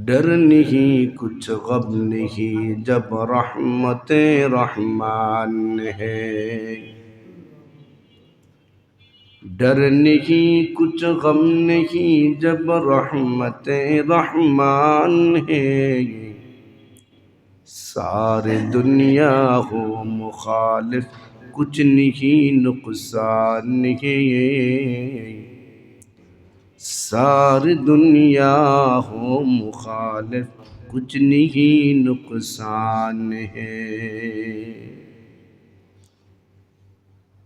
डर नहीं कुछ गम नहीं जब रहमत रहमान है। डर नहीं कुछ गम नहीं जब रहमत रहमान है। सारे दुनिया हो मुखालिफ कुछ नहीं नुकसान है। सारी दुनिया हो मुखालिफ कुछ नहीं नुकसान है।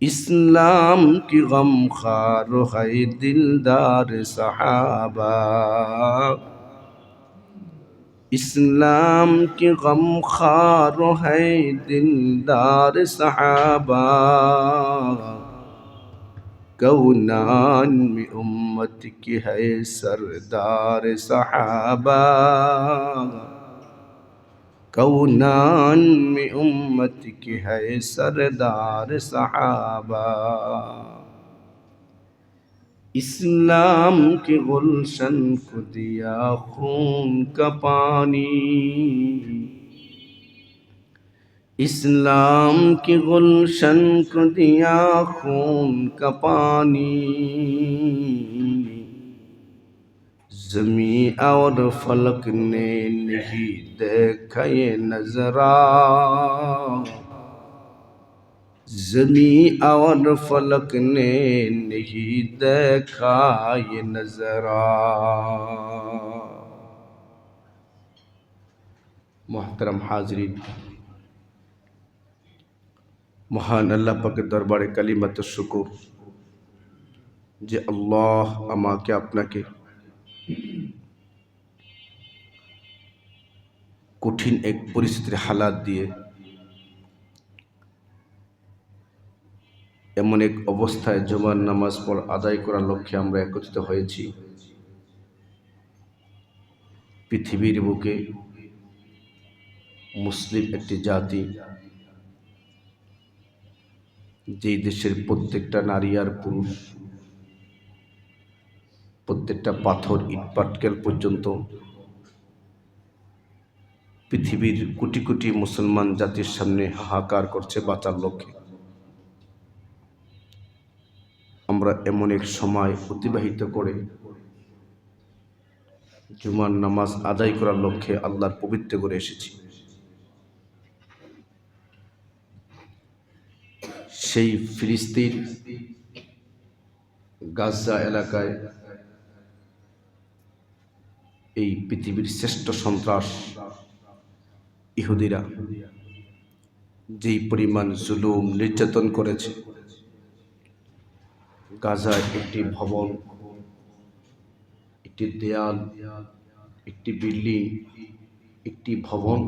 इस्लाम की गमखार है दिलदार सहाबा। इस्लाम की गमखार है दिलदार सहाबा। कौनान में उम्मत की है सरदार सहाबा। कौनान में उम्मत की है सरदार सहाबा। इस्लाम के गुलशन को दिया खून का पानी। इस्लाम के गुलशन को दिया खून का पानी। ज़मीं और फलक ने नहीं देखा ये नज़रा। ज़मीं और फलक ने नहीं देखा ये नज़रा। मोहतरम हाज़रीन, মহান আল্লাহ পাকের দরবারে কালিমাত শুকর যে আল্লাহ আমাকে আপনাকে কঠিন এক পরিস্থিতির হালাত দিয়ে এমন এক অবস্থায় জুমার নামাজ আদায় করার লক্ষ্যে আমরা একত্রিত হয়েছি। পৃথিবীর বুকে মুসলিম একটি জাতি, যেই দেশের প্রত্যেকটা নারী আর পুরুষ, প্রত্যেকটা পাথর ইট পাটকেল পর্যন্ত পৃথিবীর কোটি কোটি মুসলমান জাতির সামনে হাহাকার করছে বাঁচার লক্ষ্যে। আমরা এমন এক সময় অতিবাহিত করে জুমার নামাজ আদায় করার লক্ষ্যে আল্লাহর পবিত্র করে এসেছি। সেই ফিলিস্তিন গাজা এলাকায় এই পৃথিবীর শ্রেষ্ঠ সন্ত্রাস ইহুদিরা যেই পরিমাণ জুলুম নির্যাতন করেছে, গাজায় একটি ভবন, একটি দেয়াল, একটি বিল্ডিং, একটি ভবন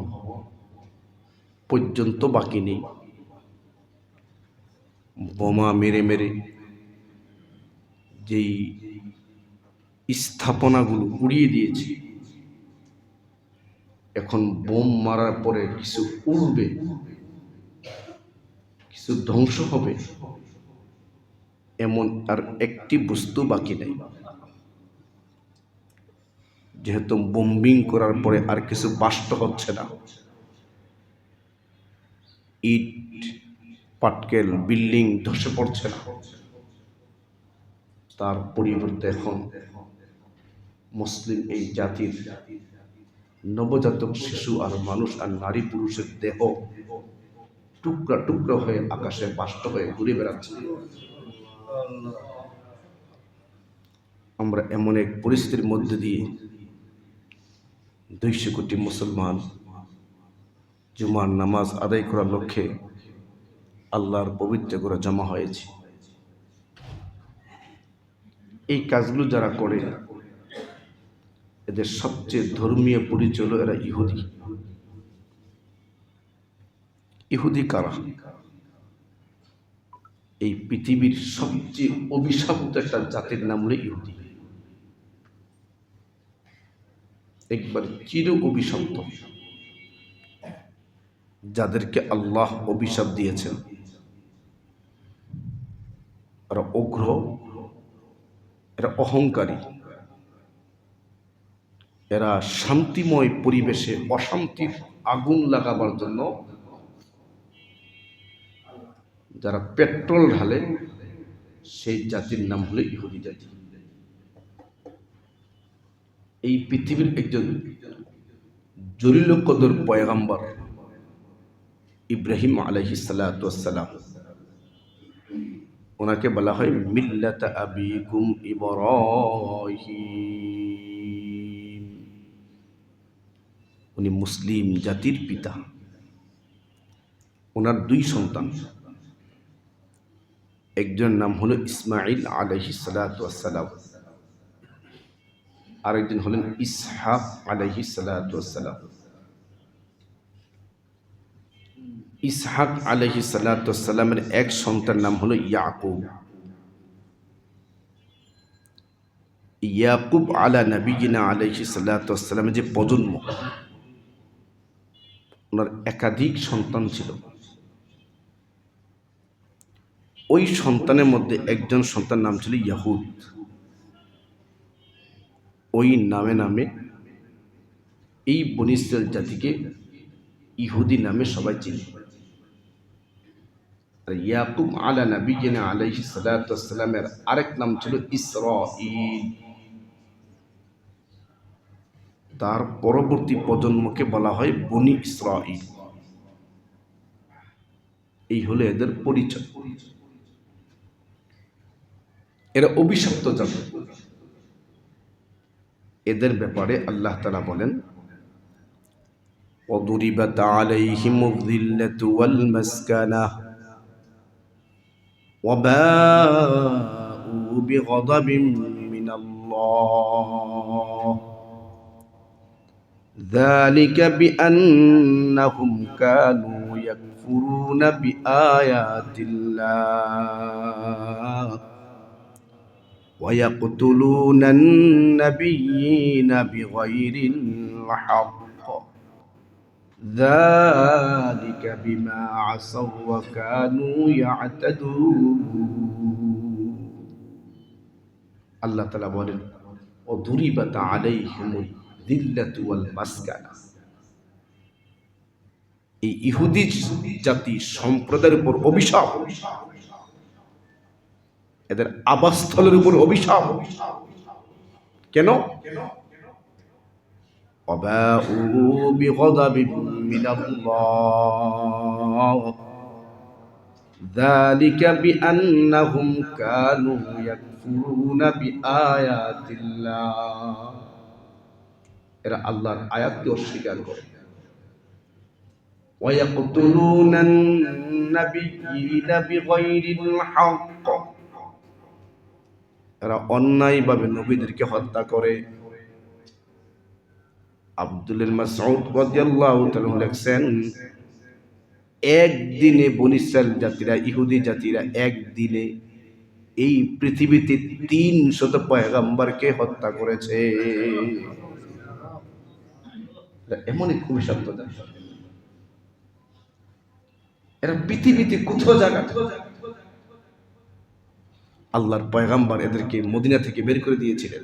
পর্যন্ত বাকি নেই। বোমা মেরে মেরে যেই স্থাপনাগুলো উড়িয়ে দিয়েছে, এখন বোম মারার পরে কিছু উড়বে, কিছু ধ্বংস হবে, এমন আর একটি বস্তু বাকি নেই। যেহেতু বোম্বিং করার পরে আর কিছু বাষ্ট হচ্ছে না, ইট পাটকেল বিল্ডিং ধসে পড়ছে না, তার পরিবর্তে এখন মুসলিম এই জাতির নবজাতক শিশু আর মানুষ আর নারী পুরুষের দেহ টুকরা টুকরা হয়ে আকাশে বাষ্ট হয়ে ঘুরে বেড়াচ্ছে। আমরা এমন এক পরিস্থিতির মধ্যে দিয়ে 200 কোটি মুসলমান জুমার নামাজ আদায় করার লক্ষ্যে আল্লাহর পবিত্র করে জমা হয়েছে। এই কাজগুলো যারা করে এদের সবচেয়ে ধর্মীয় পরিচয় হলো এরা ইহুদি। ইহুদি কারা? এই পৃথিবীর সবচেয়ে অভিশপ্ত একটা জাতির নাম হলো ইহুদি। একবার চির অভিশপ্ত, যাদেরকে আল্লাহ অভিশাপ দিয়েছেন। এরা উগ্র, এরা অহংকারী, এরা শান্তিময় পরিবেশে অশান্তির আগুন লাগাবার জন্য যারা পেট্রোল ঢালে, সেই জাতির নাম হলো ইহুদি জাতি। এই পৃথিবীর একজন জলিল কদর পয়গাম্বর ইব্রাহিম আলাইহিস সালাতু ওয়াস সালাম, ওনাকে বলা হয় মিল্লাতা আবিকুম ইব্রাহিম। উনি মুসলিম জাতির পিতা। ওনার দুই সন্তান, একজন নাম হলো ইসমাইল আলাইহিস সালাতু ওয়াস সালাম, আরেকজন হলেন ইসহাক আলাইহিস সালাতু ওয়াস সালাম। ইসহাক আলাইহিস সালাতু ওয়াস সালামের এক সন্তান নাম হলো ইয়াকুব। ইয়াকুব আলা নবিয়িনা আলাইহিস সালাতু ওয়াস সালামের যে প্রজন্ম, ওনার একাধিক সন্তান ছিল। ওই সন্তানের মধ্যে একজন সন্তান নাম ছিল ইয়াহুদ। ওই নামে নামে এই বনী ইসরাইল জাতিকে ইহুদি নামে সবাই চিনে। আর ইয়াকুব আলা নবিয়িনা আলাইহিস সালাতু ওয়াস সালামের আরেক নাম ছিল ইসরাঈল। তার পরবর্তী প্রজন্মকে বলা হয় বনী ইসরাঈল। এই হলো এদের পরিচয়। এরা অভিশপ্ত জাতি। এদের ব্যাপারে আল্লাহ তাআলা বলেন, وَضُرِبَتْ عَلَيْهِمُ الذِّلَّةُ وَالْمَسْكَنَةُ وَبَاءُوا بِغَضَبٍ مِّنَ اللَّهِ ذَلِكَ بِأَنَّهُمْ كَانُوا يَكْفُرُونَ بِآيَاتِ اللَّهِ وَيَقْتُلُونَ النَّبِيِّينَ بِغَيْرِ الْحَقِّ ذَلِكَ بِمَا عَصَوْا وَكَانُوا يَعْتَدُونَ। আল্লাহ তাআলা বলেন, وَضُرِبَتْ عَلَيْهِمُ الذِّلَّةُ وَالْمَسْكَنَةُ। এই ইহুদি জাতি সম্প্রদায়ের উপর অভিশাপ, এদের আবাসস্থলের উপর অভিশাপ। কেন? وَبَاءُوا بِغَضَبٍ مِّنَ اللَّهِ ذَلِكَ بِأَنَّهُمْ كَانُوا يَكْفُرُونَ بِآيَاتِ اللَّهِ। এরা আল্লাহর আয়াতকে অস্বীকার করে। وَيَقْتُلُونَ النَّبِيِّينَ بِغَيْرِ الْحَقِّ। এরা অন্যায়ভাবে নবীদেরকে হত্যা করে। আব্দুল্লাহ মাসউদ রাদিয়াল্লাহু তাআলা লেখেন, একদিনে বনী ইসরাইল জাতিরা, ইহুদি জাতিরা একদিনে এই পৃথিবীতে 300 পয়গম্বরকে হত্যা করেছে। এমনই খুবই সত্য জাতি। এরা পৃথিবীতে কোথাও জায়গা, আল্লাহর পয়গম্বর এদেরকে মদিনা থেকে বের করে দিয়েছিলেন।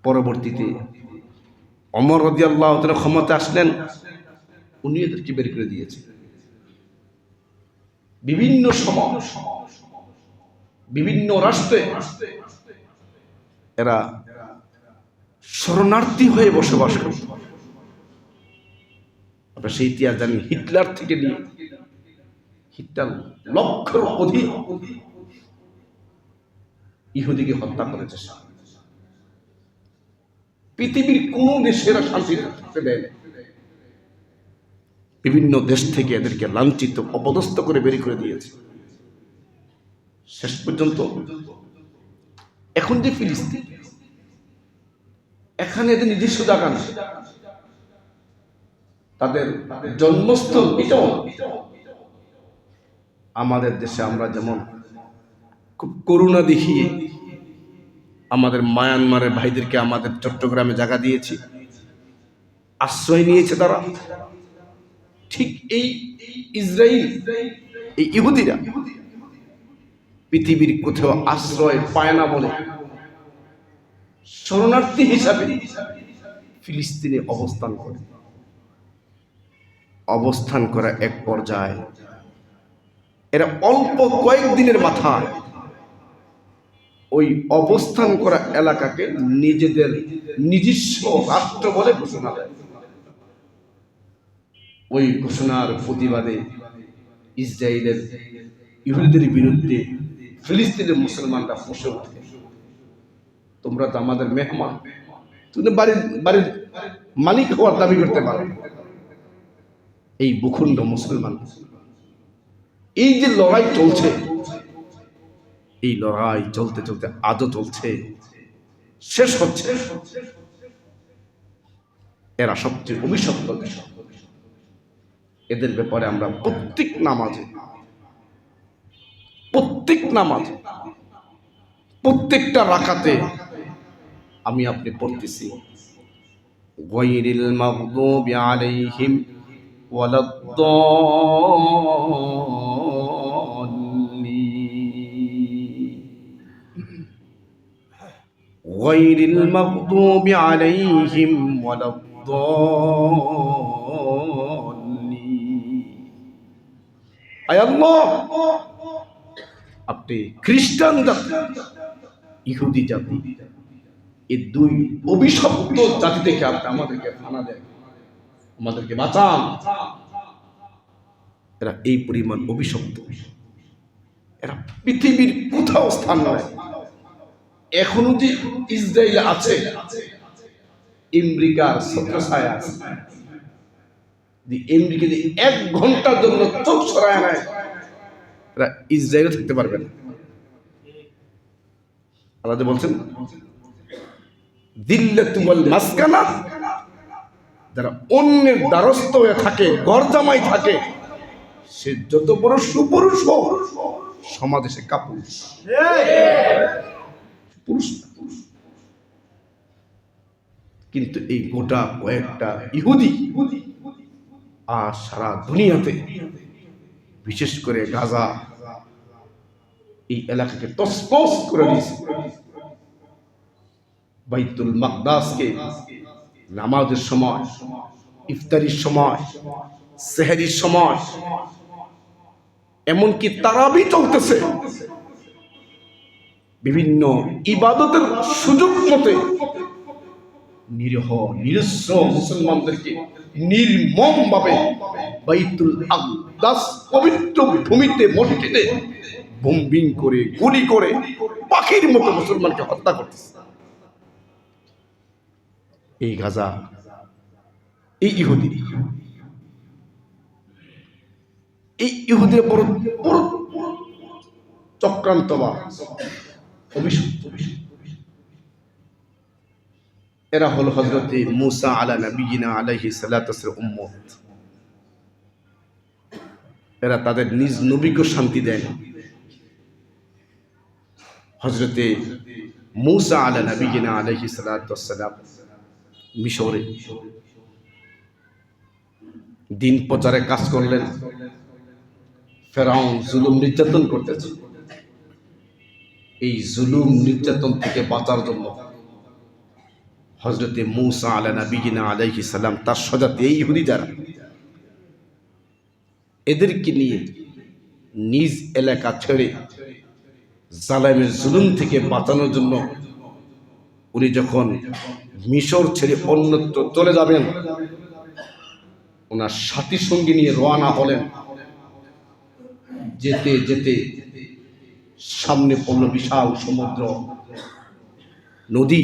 পরবর্তীতে ওমর রাদিয়াল্লাহু তাআলা ক্ষমতা আসলেন, উনি এদেরকে বের করে দিয়েছেন। বিভিন্ন সময় বিভিন্ন রাষ্ট্রে এরা শরণার্থী হয়ে বসবাস করত। আপনারা সেই ইতিহাস জানেন, হিটলার থেকে নিয়ে হিটলার লক্ষের অধিক ইহুদিকে হত্যা করেছে। পৃথিবীর কোন দেশের শান্তি থাকতে দেয় না। বিভিন্ন দেশ থেকে এদেরকে লাঞ্ছিত, অপদস্থ করে বের করে দিয়েছে। শেষ পর্যন্ত এখন যে ফিলিস্তিন, এখানে এদের নিজস্ব জায়গা না, তাদের জন্মস্থল এটাও। আমাদের দেশে আমরা যেমন খুব করুণা দেখিয়ে আমাদের মায়ানমারের ভাইদেরকে আমাদের চট্টগ্রামে জায়গা দিয়েছি, আশ্রয় নিয়েছে তারা, ঠিক এই ইসরায়েল, এই ইহুদিরা পৃথিবীর কোথাও আশ্রয় পায় না বলে শরণার্থী হিসাবে ফিলিস্তিনে অবস্থান করা এক পর্যায়ে এরা অল্প কয়েকদিনের মাথায় ওই অবস্থান করা এলাকাকে নিজেদের নিজস্ব রাষ্ট্র বলে ঘোষণা দেয়। ওই ঘোষণার প্রতিবাদে ইসরায়েলের ইহুদিদের বিরুদ্ধে ফিলিস্তিনের মুসলমানরা ফুঁসে ওঠে, তোমরা তো আমাদের মেহমান, তুমি বাড়ির মালিক হওয়ার দাবি করতে পারো। এই ভূখণ্ড মুসলমান, এই যে লড়াই চলছে, এই লড়াই চলতে চলতে আজও চলছে, শেষ হচ্ছে। এরা সবচেয়ে অভিশপ্ত দেশ। এদের ব্যাপারে আমরা প্রত্যেক নামাজে প্রত্যেকটা রাকাতে আমি আপনি পড়তেছি গায়রিল মাগদুবি আলাইহিম ওয়ালাদ-দাল্লিন গায়রিল মাগদুবি আলাইহিম ওয়ালাদ-দাল্লিন। আয় আল্লাহ, আপনি খ্রিস্টান জাতি, ইহুদি জাতি, এই দুই অভিশপ্ত জাতি থেকে আপনি আমাদেরকে ফানা দেন, আমাদেরকে বাঁচান। এরা এই পরিমাণ অভিশপ্ত, এরা পৃথিবীর কোথাও স্থান নয়। এখনো যে ইসরায়েল আছে, আমেরিকার ছত্রছায়া আছে, আমেরিকা যে 1 ঘন্টার জন্য চোখ সরায় নেয়, এরা ইসরায়েলে থাকতে পারবে না। আল্লাহ বলছেন দিল্লাতু ওয়াল মাসকানা, যারা অন্যের দ্বারস্থ হয়ে থাকে, গরজামাই থাকে, সে যত বড় সুপুরুষ হোক, সমাজে সে কাপুরুষ, পুরুষ না। কিন্তু এই গোটা কয়েকটা ইহুদি আর সারা দুনিয়াতে, বিশেষ করে গাজা এই এলাকাকে তছনছ করে দিয়েছে। বাইতুল মাকদাসকে নামাজের সময়, ইফতারির সময়, সেহরির সময়, এমনকি তারাবি চলতেছে, বিভিন্ন ইবাদতের সুযোগ মতে নিরীহ নিরস্ব মুসলমানদেরকে নির্মম ভাবে বাইতুল আকদাস পবিত্র ভূমিতে, মসজিদে বোম্বিং করে, গুলি করে, পাখির মতো মুসলমানকে হত্যা করতেছে। এই গাজা, এই ইহুদির বড় বড় চক্রান্ত বা অভিশপ্ত। এরা হল হযরতে মূসা আলা নবিয়িনা আলাইহিস সালাতুর উম্মত। এরা তাদের নিজ নবীকে শান্তি দেয় না। হযরতে মূসা আলা নবিয়িনা আলাইহিস সালাতুস সালাম মিশরে দিন প্রচারে কাজ করলেন। ফেরাউন জুলুম নির্যাতন করতেছে। এই জুলুম নির্যাতন থেকে বাঁচার জন্য হযরতে মূসা আলা নবিয়িনা আলাইহিস সালাম তার স্বজাতি এই ইহুদি যারা, এদেরকে নিয়ে নিজ এলাকা ছেড়ে জালেমের জুলুম থেকে বাঁচানোর জন্য উনি যখন মিশর ছেড়ে অন্যত্র চলে যাবেন, ওনার সাথী সঙ্গী নিয়ে রওনা হলেন। যেতে যেতে সামনে পড়ল বিশাল সমুদ্র, নদী,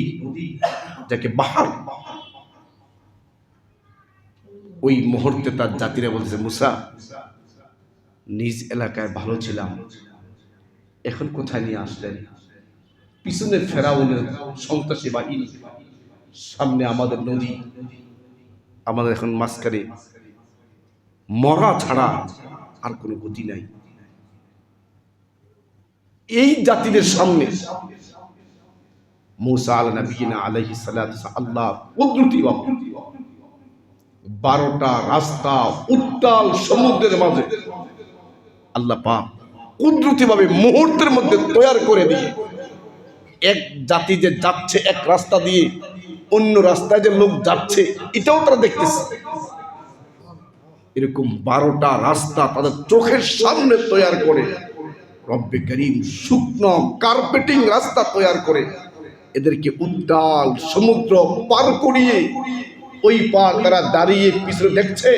যাকে বাহার। ওই মুহূর্তে তার জাতিরা বলছে, মূসা, নিজ এলাকায় ভালো ছিলাম, এখন কোথায় নিয়ে আসলেন? পিছনে ফেরাউনের সন্ত্রাসী বাহিনী, সামনে আমাদের নদী, আমাদের এখন মাঝখানে মরা ছাড়া আর কোনো গতি নাই। এই জাতিদের সামনে মূসা আলাইহিস সালাতু আল্লাহ কুদরতিভাবে 12টা রাস্তা উত্তাল সমুদ্রের মাঝে আল্লাহ পাক কুদরতিভাবে মুহূর্তের মধ্যে তৈরি করে দিয়ে এক জাতি যে যাচ্ছে এক রাস্তা দিয়ে, অন্য রাস্তায় যে লোক যাচ্ছে এটাও তারা দেখতেছে। এরকম 12টা রাস্তা তাদের চোখের সামনে তৈরি করে রব্বে করিম শুকনো কার্পেটিং রাস্তা তৈরি করে এদেরকে উত্তাল সমুদ্র পার করিয়ে ওই পার তারা দাঁড়িয়ে পিছনে দেখছে।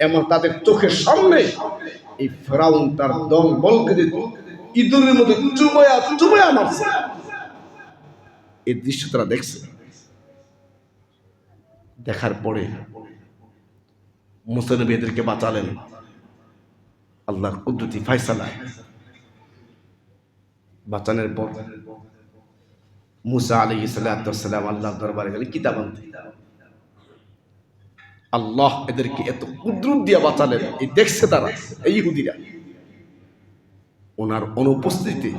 এমন তাদের চোখের সামনে এই ফেরাউন তার দল বলকে যে ইঁদুরের মধ্যে চুবায়া চুবায়া মারছে, এই দৃশ্য তারা দেখছে। দেখার পরে মুসা নবী এদেরকে বাঁচালেন আল্লাহর কুদরতি ফায়সালায়। বাঁচানোর পর মুসা আলাইহিস সালাম আল্লাহর দরবারে গেলেন কিতাব আনতে। আল্লাহ এদেরকে এত কুদরত দিয়ে বাঁচালেন, এই দেখছে তারা, এই ইহুদিরা। ওনার অনুপস্থিতিতে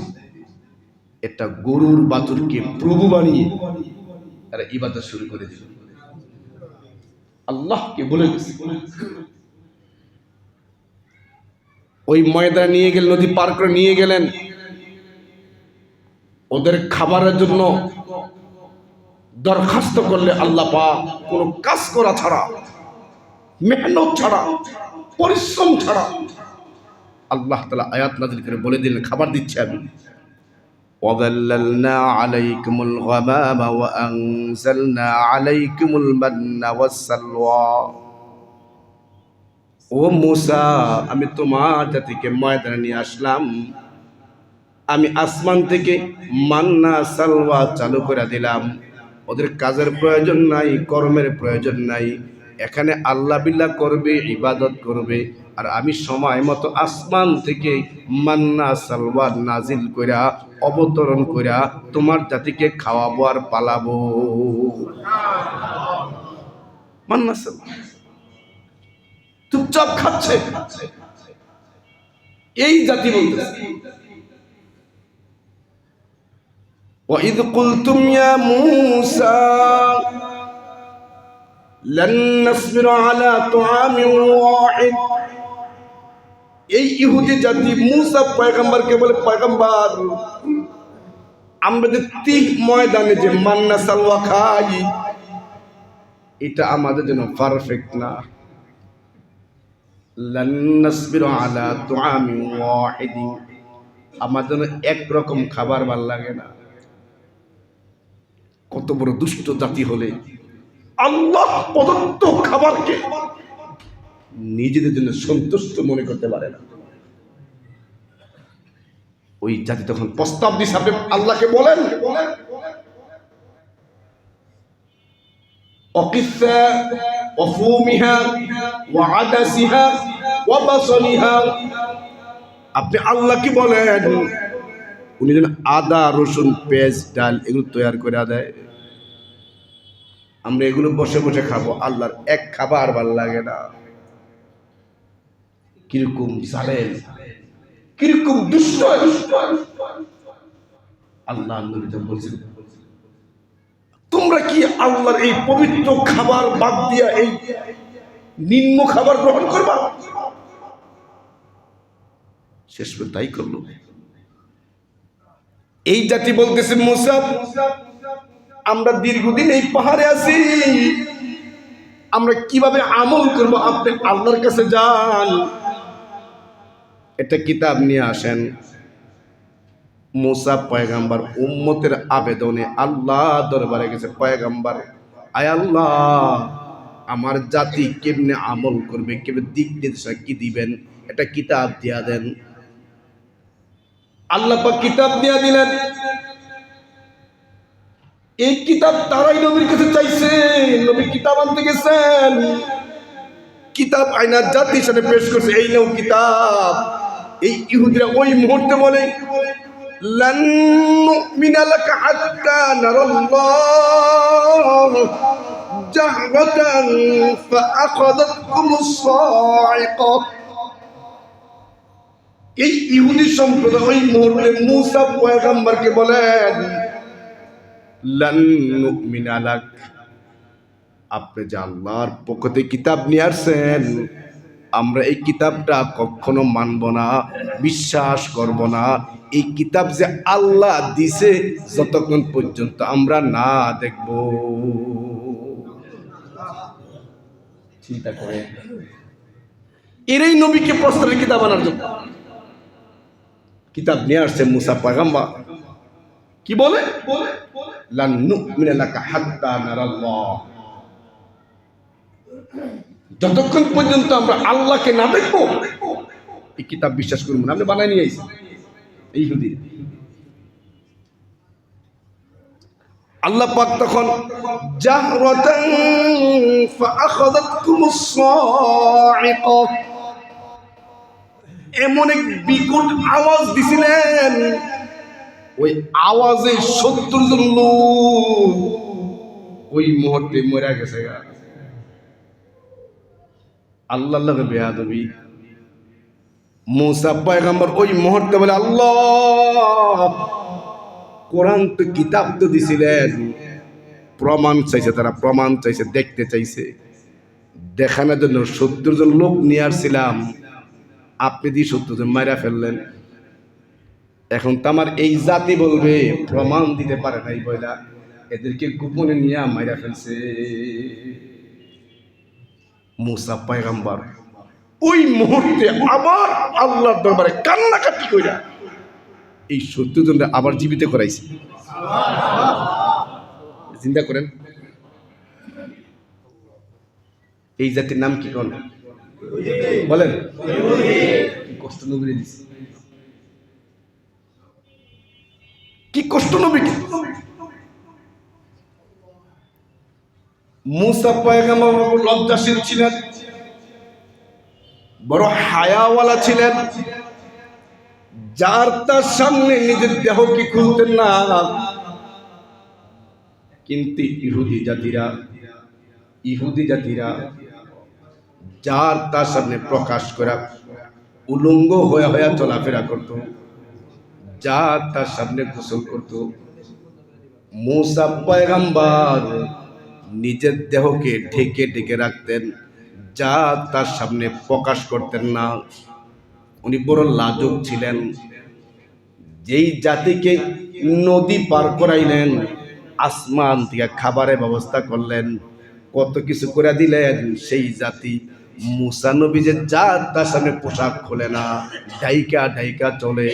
একটা গরুর বাছুরকে প্রভু বানিয়ে তারা ইবাদত শুরু করে দিল। আল্লাহকে বলে গেছে। ওই ময়দানে নিয়ে গেলেন, নদী পার করে নিয়ে গেলেন। ওদের খাবারের জন্য দরখাস্ত করলে আল্লাহ পাক কোনো কাজ করা ছাড়া, মেহনত ছাড়া, পরিশ্রম ছাড়া আল্লাহ তাআলা আয়াত নাযিল করে বলে দিলেন খাবার দিচ্ছি আমি। وَظَلَّلْنَا عَلَيْكُمُ الْغَمَامَ وَأَنزَلْنَا عَلَيْكُمُ الْمَنَّ وَالسَّلْوَىٰ। ও মুসা, আমি তোমার জাতিকে ময়দানে নিয়ে আসলাম, আমি আসমান থেকে মান্না সালওয়া চালু করে দিলাম। ওদের কাজের প্রয়োজন নাই, কর্মের প্রয়োজন নাই, এখানে আল্লাহ বিল্লাহ করবে, ইবাদত করবে। আর আমি সময় মতো আসমান থেকে মান্না সালওয়া নাজিল কইরা অবতরণ কইরা তোমার জাতিকে খাওয়াবো আর পালাবো। মান্না সালওয়া চুপচাপ খাচ্ছে এই জাতি বলতেছে। وَإِذْ قُلْتُمْ يَا مُوسَى لَن نَّصْبِرَ عَلَى طَعَامٍ وَاحِدٍ। এই ইহুদি জাতি মুসা পয়গম্বরকে বলে, পয়গম্বর আমরা যে তিহ ময়দানে যে মান্না সালওয়া খাই এটা আমাদের জন্য পারফেক্ট না। লান নাসবিরু আলা তুআমিন ওয়াহিদিন, আমাদের জন্য একরকম খাবার ভাল লাগে না। কত বড় দুষ্ট জাতি হলে আল্লাহ প্রদত্ত খাবারকে নিজেদের জন্য সন্তুষ্ট মনে করতে পারে না। ওই জাতি তখন প্রস্তাব দিছে, আপনি আল্লাহকে বলেন অকিসা ওয়াফুমিহা ওয়াআদাসিহা ওয়াবাসলিহা, আপনি আল্লাহকে বলেন উনি যেন আদা রসুন পেঁয়াজ ডাল এগুলো তৈরি করে দেয়, আমরা এগুলো বসে বসে খাবো। আল্লাহর এক খাবার ভাল লাগে না। কিরকম জালেম, কিরকম দুষ্ট। আল্লাহ নবী বলছেন তোমরা কি আল্লাহর এই পবিত্র খাবার বাদ দিয়া এই নিম্ন খাবার গ্রহণ করবা? শেষ পর্যন্ত তাই করলো। এই জাতি বলতেছে মুসা, আমরা দীর্ঘদিন এই পাহাড়ে আছি, আমরা কিভাবে আমল করব? আপনি আল্লাহর কাছে যান, একটা কিতাব নিয়ে আসেন। মুসা পয়গম্বর উম্মতের আবেদনে আল্লাহ দরবারে গেছে, পয়গম্বর আয় আল্লাহ, আমার জাতি কেমনে আমল করবে, কেমনে দিক নির্দেশনা কি দিবেন, একটা কিতাব দিয়া দেন। আল্লাহ পাক কিতাব দিয়া দিলেন। এই কিতাব তারাই নবীর কাছে চাইছে, নবী কিতাব আনতে গেছেন, কিতাব আইনা জাতির সামনে পেশ করছে, এই নাও কিতাব। এই ইহুদিরা ওই মুহূর্তে বলে লান নুমিনা লাকা হাত্তা নারাল্লাহ জাহরাতান ফাআখাযাতকুমুস সাইকা। এই ইহুদি সম্প্রদায় ওই মুহূর্তে মুসা পয়গম্বরকে বলেন লান নুমিনা লাক, আপনি যে আল্লাহর পক্ষ থেকে কিতাব নিয়ে আসছেন, আমরা এই কিতাবটা কখনো মানব না, বিশ্বাস করব না। এই কিতাব যে আল্লাহ দিছে যতক্ষণ পর্যন্ত আমরা না দেখব। চিন্তা করে এরই নবীকে প্রশ্নের কিতাব আনার জন্য কিতাব নিয়ে আসছে মুসা পয়গম্বর। কি বলে? লান নুমিনা লাকা হাত্তা নারাল্লাহ, যতক্ষণ পর্যন্ত আমরা আল্লাহকে না দেখবো এই কিতাব বিশ্বাস করব না। আপনি বানায় নিয়ে আইছেন এই ইহুদি। আল্লাহ পাক তখন জাহরাতান ফাআখাযাতকুমুস সাইকা, এমন এক বিকট আওয়াজ দিছিলেন, ওই আওয়াজে ৭০ জন লোক ওই মুহূর্তে মরে গেছে। আল্লাহর লগে বেয়াদবি। মুসা পয়গম্বর ওই মুহূর্তে বলে, আল্লাহ, কোরআন তো কিতাব তো দিছিলেন, প্রমাণ চাইছে, তারা প্রমাণ চাইছে, দেখতে চাইছে, দেখানোর জন্য ৭০ জন লোক নিয়ে আসছিলাম, আপনি দিয়ে ৭০ জন মাইরা ফেললেন। এখন তো আমার এই জাতি বলবে প্রমাণ দিতে পারে নাই বইলা এদেরকে গোপনে নিয়ে মাইরা ফেলছে। মুসা পয়গম্বর ওই মুহূর্তে আবার আল্লাহর দরবারে কান্নাকাটি কইরা এই ৭০ জনকে আবার জীবিত করাইছে। চিন্তা করেন, এই জাতির নাম কি কোন বলেন? কি কষ্ট নবী দিছে, কি কষ্ট নবী। মুসা পয়গম্বর লজ্জাশীল ছিলেন, বড় হায়াওয়ালা ছিলেন, যার তার সামনে নিজের দেহকে খুলতেন না। কিন্তু ইহুদি জাতিরা যার তার সামনে প্রকাশ করা উলঙ্গ হয়ে হয়ে চলাফেরা করত, যার তার সামনে গোসল করত। মুসা পয়গম্বর নিজের দেহকে ঢেকে ঢেকে রাখতেন, যা তার সামনে প্রকাশ করতেন না। উনি বড় লাজুক ছিলেন। যেই জাতিকে নদী পার করাইলেন, আসমান থেকে খাবারের ব্যবস্থা করলেন, কত কিছু করে দিলেন, সেই জাতি মুসা নবী যে যা তার সামনে পোশাক খোলে না, ঢাইকা ঢাইকা চলে,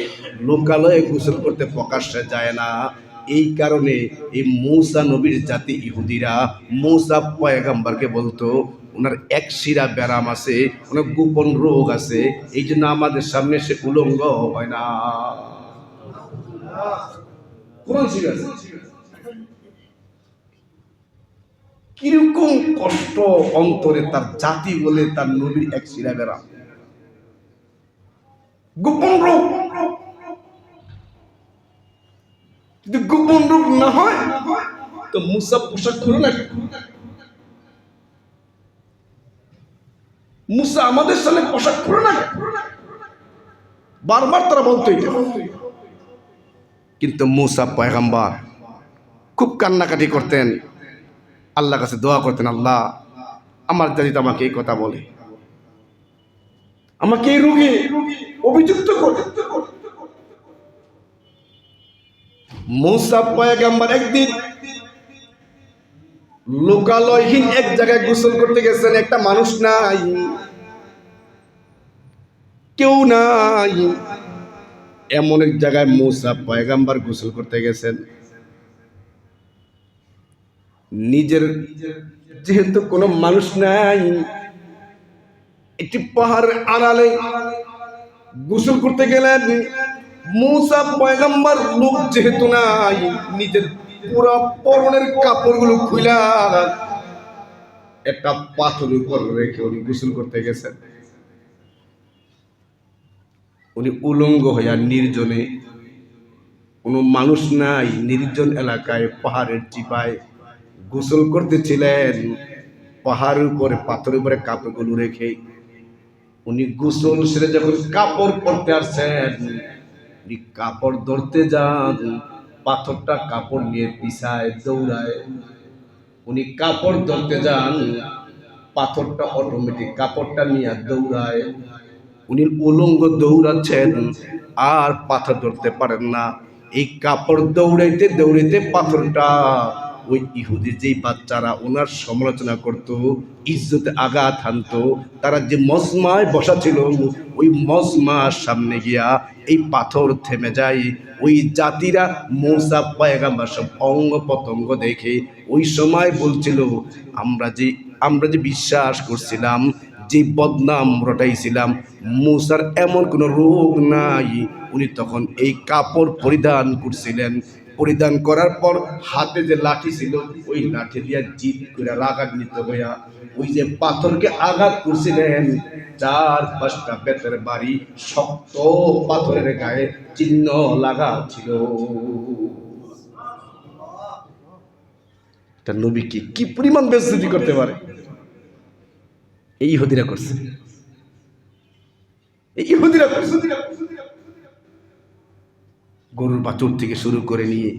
লোকালয়ে গোসল করতে প্রকাশ্যে যায় না। এই কারণে এই মুসা নবীর জাতি ইহুদিরা মুসা পয়গম্বরকে বলতো ওনার এক শিরা ব্যারাম আছে, ওনার গোপন রোগ আছে, এই জন্য আমাদের সামনে সে উলঙ্গ হয় না। কিরকম কষ্ট অন্তরে তার জাতি বলে তার নবীর এক শিরা ব্যারাম, গোপন রোগ। যদি গোপন রোগ না হয় তো মুসা পোশাক খুলে না। মুসা আমাদের সামনে পোশাক খুলে না, বারবার তারা বলতো এটা। কিন্তু মুসা পয়গম্বর খুব কান্নাকাটি করতেন, আল্লাহর কাছে দোয়া করতেন, আল্লাহ, আমার জাতি তো আমাকে এই কথা বলে, আমাকে এই রোগে অভিযুক্ত করে। মুসা পয়গম্বর একদিন লোকালয়হীন এক জায়গায় গোসল করতে গেছেন, একটা মানুষ নাই, কেউ নাই, এমন এক জায়গায় মুসা পয়গম্বর গোসল করতে গেছেন। নিজের যেহেতু কোনো মানুষ নাই, একটি পাহাড়ের আড়ালে গোসল করতে গেলেন। মুসা পয়গম্বর লোক যেহেতু নাই, নিজের পুরো পরনের কাপড়গুলো খুইলা একটা পাথরের উপর রেখে উনি গোসল করতে গেছেন। উনি উলঙ্গ হইয়া নির্জনে, কোনো মানুষ নাই, নির্জন এলাকায় পাহাড়ের চিপায় গোসল করতেছিলেন। পাহাড়ের উপরে পাথরের উপরে কাপড়গুলো রেখে উনি গোসল সেরে যখন কাপড় পরতে আসছেন, উনি কাপড় ধরতে যান, পাথরটা কাপড় নিয়ে পিছায় দৌড়ায়। উনি কাপড় ধরতে যান, পাথরটা অটোমেটিক কাপড়টা নিয়ে দৌড়ায়। উনি উলঙ্গ দৌড়াচ্ছেন আর পাথর ধরতে পারেন না। এই কাপড় দৌড়াইতে দৌড়াইতে পাথরটা ওই ইহুদি যেই বাচ্চারা ওনার সমালোচনা করত, ইজ্জতে আঘাত হানতো, তারা যে মজমায় বসা ছিল ওই মজমার সামনে গিয়া এই পাথর থেমে যায়। ওই জাতিরা মূসা পয়গাম্বর সব অঙ্গ প্রত্যঙ্গ দেখে ওই সময় বলছিল, আমরা যে বিশ্বাস করছিলাম, যে বদনাম রটাইছিলাম, মূসার এমন কোনো রোগ নাই। উনি তখন এই কাপড় পরিধান করছিলেন। পরিধান করার পর হাতে যে লাঠি ছিল ওই লাঠি দিয়া জিদ করে রাগান্বিত হইয়া ওই যে পাথরকে আঘাত করছিলেন, 4-5টা বেতের বাড়ি শক্ত পাথরের গায়ে চিহ্ন লাগা ছিল। এটা নবীকে কি পরিমাণ বেজ্জতি করতে পারে! এই ইহুদিরা করছে, এই ইহুদিরা করছে। গরুর বাছুর থেকে শুরু করে নিয়ে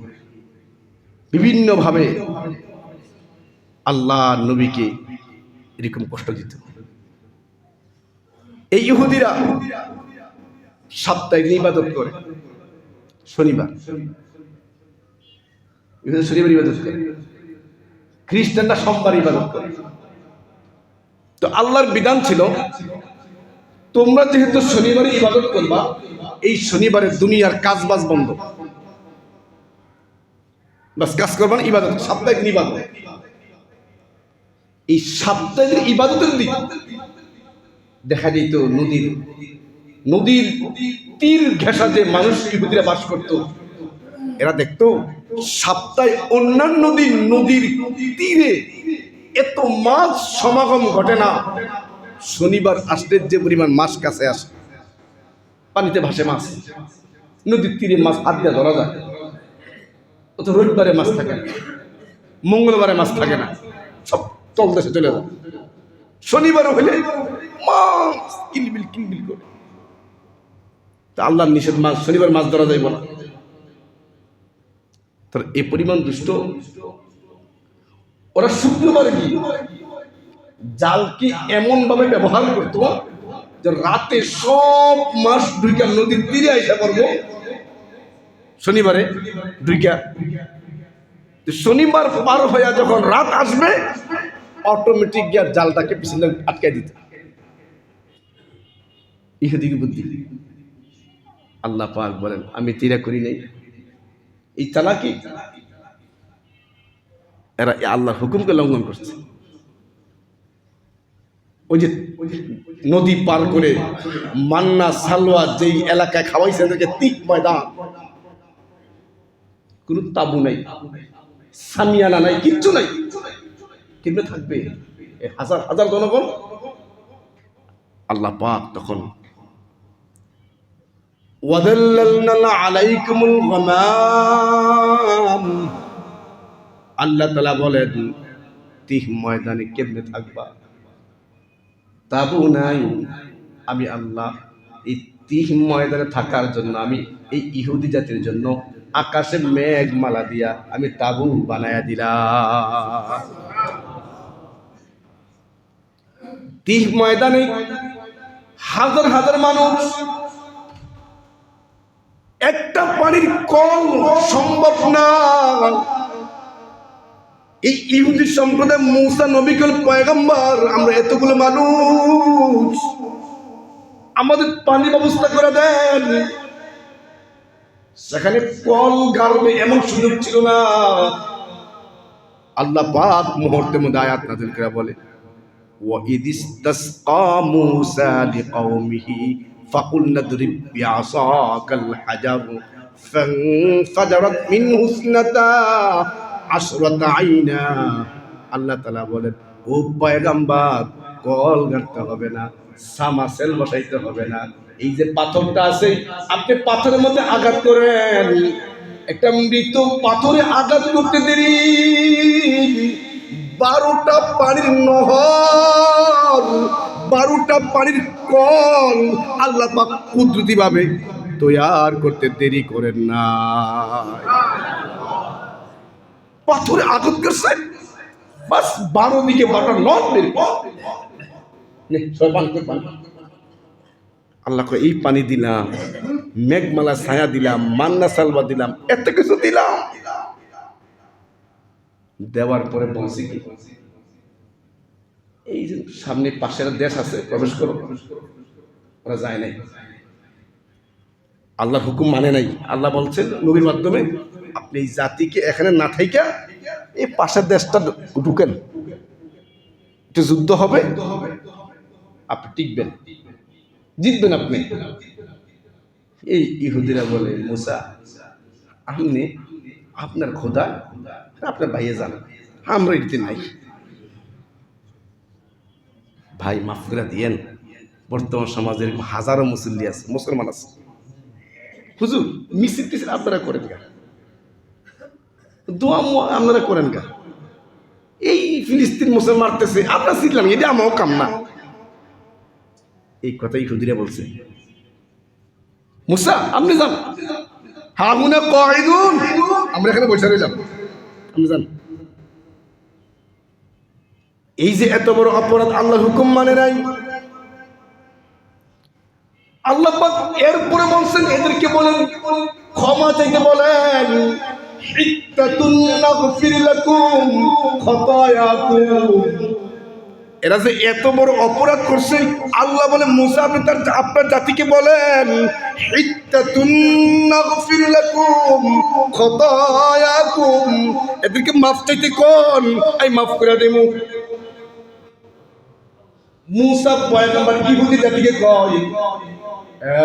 বিভিন্ন ভাবে আল্লাহ নবীকে এরকম কষ্ট দিত। এই ইহুদিরা সপ্তাহে দিন ইবাদত করে, শনিবার ইবাদত করে, খ্রিস্টানরা সোমবার ইবাদত করে। তো আল্লাহর বিধান ছিল, তোমরা যেহেতু শনিবারে ইবাদত করবা, এই শনিবারে দুনিয়ার কাজ বাজ বন্ধ, বাস কাজ করবা না, ইবাদত, সাপ্তাহিক ইবাদত। এই সাপ্তাহিক ইবাদতের দিন দেখা যেত নদীর তীর ঘেঁষা যে মানুষ ইহুদিরা বাস করত, এরা দেখতো সপ্তাহে অন্যান্য দিন নদীর তীরে এত মাছ সমাগম ঘটে না, শনিবার আসলে যে পরিমাণ মাছ কাছে আসে, পানিতে ভাসে মাছ, নদীর তীরে মাছ হাত দিয়ে ধরা যায়। অত রবিবারে মাছ থাকে না, মঙ্গলবারে মাছ থাকে না, সব তলদেশে চলে যায়। শনিবার হলে মাছ কিলবিল কিলবিল করে। তা আল্লাহর নিষেধ, মাছ শনিবার মাছ ধরা যাইব না। তার এই পরিমাণ দুষ্ট ওরা। শুক্রবার কি জালকে এমন ভাবে ব্যবহার করতো যে রাতে সব মাছ ঢুইকা নদীর তীরে আইসা পড়বো শনিবারে ঢুইকা। শনিবার পার হইয়া যখন রাত আসবে অটোমেটিক গিয়া জালটাকে পিছনে আটকাই দিত। ইহুদিকে বুদ্ধি। আল্লাহ পাক বলেন, আমি তীরা করি নাই। এই চালাকি, এরা আল্লাহর হুকুমকে লঙ্ঘন করছে। ওই যে নদী পার করে মান্না সালোয়া যেই এলাকায় খাওয়াইছে এদেরকে, তিক ময়দান, কোন তাবু নাই, সামিয়ানা নাই, কিচ্ছু নাই, কেমনে থাকবে হাজার হাজার জনগণ? আল্লাহ পাক তখন ওয়াদাল্লালনা আলাইকুমুল গামাম, আল্লাহ তাআলা বলেন, তিহ ময়দানে কেমনে থাকবা? তাবু নাই। আমি আল্লাহ এই তিহ ময়দানে থাকার জন্য আমি এই ইহুদি জাতির জন্য আকাশে মেঘমালা দিয়া আমি তাবু বানায়া দিলাম। তিহ ময়দানে হাজার হাজার মানুষ, একটা পানির কল সম্ভব না। এই ইহুদি সম্প্রদায় মূসা নবীকে পয়গম্বর, আমরা এতগুলো মানুষ, আমাদের পানি ব্যবস্থা করে দেন। সেখানে কল গাড়বে এমন সুযোগ ছিল না। আল্লাহ পাক মুহূর্তের মধ্যে আয়াত নাযিল করে বলে, ওয়া ইদিস্তাসকা মূসা লিকাওমিহি ফাকুলনা দরিব বিআসাকাল হাজার ফানফাজারাত মিনহু ইসনাতা আশরাতা আইনা। আল্লাহ তাআলা বলেন, ও পয়গম্বর, কল গাড়তে হবে না, সামাসেল বসাইতে হবে না। এই যে পাথরটা আছে, আপনি পাথরের মধ্যে আঘাত করেন, একটা মৃত পাথরে আঘাত করতে দেরি 12টা পানির নহর, 12টা পানির কল আল্লাহ পাক কুদরতি ভাবে তৈয়ার করতে দেরি করেন না। পাথরে আঘাত করছে, বাস 12 দিকে 12টা নট বের আল্লাহ কয় এই পানি দিলাম, মেঘমালা ছায়া দিলাম, মান্না সালবা দিলাম, এত কিছু দিলাম। দেওয়ার পরে বলছি কি, এই যে সামনে পাশের দেশ আছে, প্রবেশ করো। ওরা যায় নাই, আল্লাহর হুকুম মানে নাই। আল্লাহ বলছেন নবীর মাধ্যমে, আপনি এই জাতিকে এখানে না থাইকা এই পাশের দেশটা ঢুকেন, একটু যুদ্ধ হবে, আপনি টিকবেন, জিতবেন আপনি। এই ইহুদিরা বলে, মুসা আপনি আপনার খোদা আপনার ভাইয়ে যান, আমরা এটি নাই। ভাই মাফ করে দিয়েন, বর্তমান সমাজের হাজারো মুসল্লি আছে, মুসলমান আছে, হুজুর মিছিল টিছিল আপনারা করেন গা, দোয়া আপনারা করেন গা, এই ফিলিস্তিন মুসলমান মারতেছে আপনারা শিখলাম, এটা আমারও কাম না। এই কথাই ইহুদিরা বলছে, মুসা আপনি যান, হাহুনা কয়দুন, আমরা এখানে বসে রইলাম, আপনি যান। এই যে এত বড় অপরাধ, আল্লাহর হুকুম মানে নাই, আল্লাহ পাক এরপরে বলছেন এদেরকে বলেন ক্ষমা চাইতে বলেন, হিত্তাতুন নাগফির লাকুম খাতায়াকুম। এরা যে এত বড় অপরাধ করছে, আল্লাহ বলে মুসা আপনি আপনার জাতিকে বলেন হিত্তাতুন নাগফির লাকুম খাতায়াকুম, এদেরকে মাফ চাইতে কোন, আমি মাফ করে দেবো। মুসা পয়গম্বর ইহুদি জাতিকে কয়,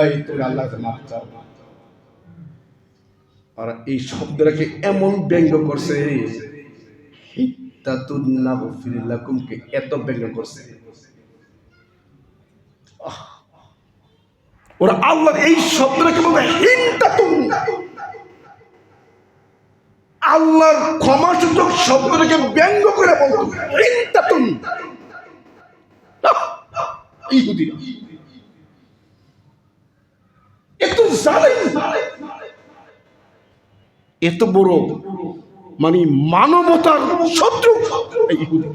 এই তুমি আল্লাহর কাছে মাফ চাও। আর এই শব্দটাকে এমন ব্যঙ্গ করছে, হিত্তাতুন নাগফির লাকুমকে এত ব্যঙ্গ করছে, ওরা আল্লাহর এই শব্দটাকে বলবে হিন্তাতুন, আল্লাহর ক্ষমাসূচক শব্দটাকে ব্যঙ্গ করে বলতো হিন্তাতুন। ইহুদিরা এত জালেম, এত বড় মানে মানবতার শত্রু এই ইহুদি,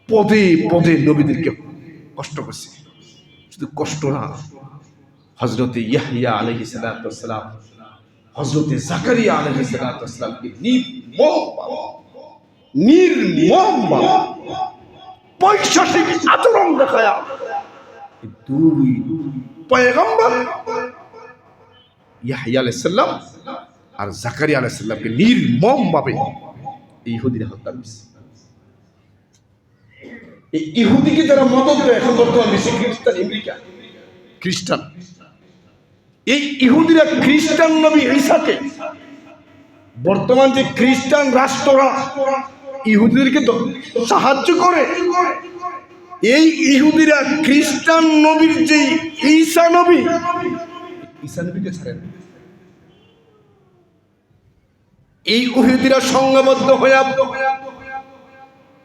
পদে পদে নবীদেরকে কষ্ট করছে। শুধু কষ্ট না, হযরতে ইয়াহইয়া আলাইহিস সালাতু ওয়াস সালাম, হযরতে জাকারিয়া আলাইহিস সালাতু ওয়াস সালামকে নির্মম 65 আচরণ দেখায়া দুই পয়গম্বর ইয়াহইয়া আলাইহিস সালাম আর জাকারিয়া আলাইহিস সালামকে নির্মম ভাবে ইহুদিরা হত্যা করেছে। এই ইহুদিকে যারা মদত দেয় এখন বর্তমান বিশ্বে, খ্রিস্টান আমেরিকা খ্রিস্টান, এই ইহুদিরা খ্রিস্টান নবী ঈসাকে, বর্তমান যে খ্রিস্টান রাষ্ট্ররা ইহুদিদেরকে সাহায্য করে, এই ইহুদিরা খ্রিস্টান নবীর যে ঈসা নবীকে ছাড়েন। এই ইহুদিরা সংঘবদ্ধ হয়ে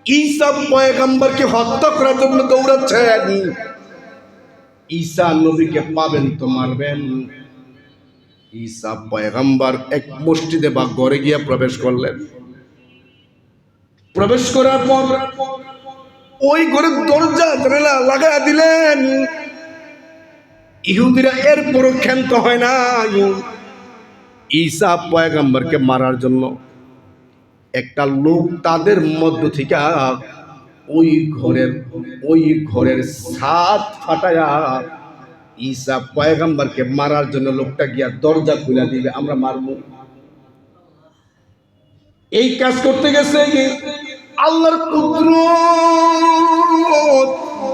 ঈসা পয়গম্বরকে হত্যা করার জন্য দৌড়াচ্ছেন। ঈসা নবীকে পাবেন তো মারবেন। ঈসা পয়গম্বর এক মসজিদে বা ঘরে গিয়ে প্রবেশ করলেন। প্রবেশ করার পর ওই ঘরের দরজা জানালা লাগায়া দিলেন। ইহুদিরা এরপরও ক্ষান্ত হয় না, ঈসা পয়গম্বরকে মারার জন্য একটা লোক তাদের মধ্য থেকে ওই ঘরের ছাদ ফাটায়া ঈসা পয়গম্বরকে মারার জন্য লোকটা গিয়া দরজা খুলে দিবে, আমরা মারবো। এই কাজ করতে গেছে আল্লাহর কুদরত,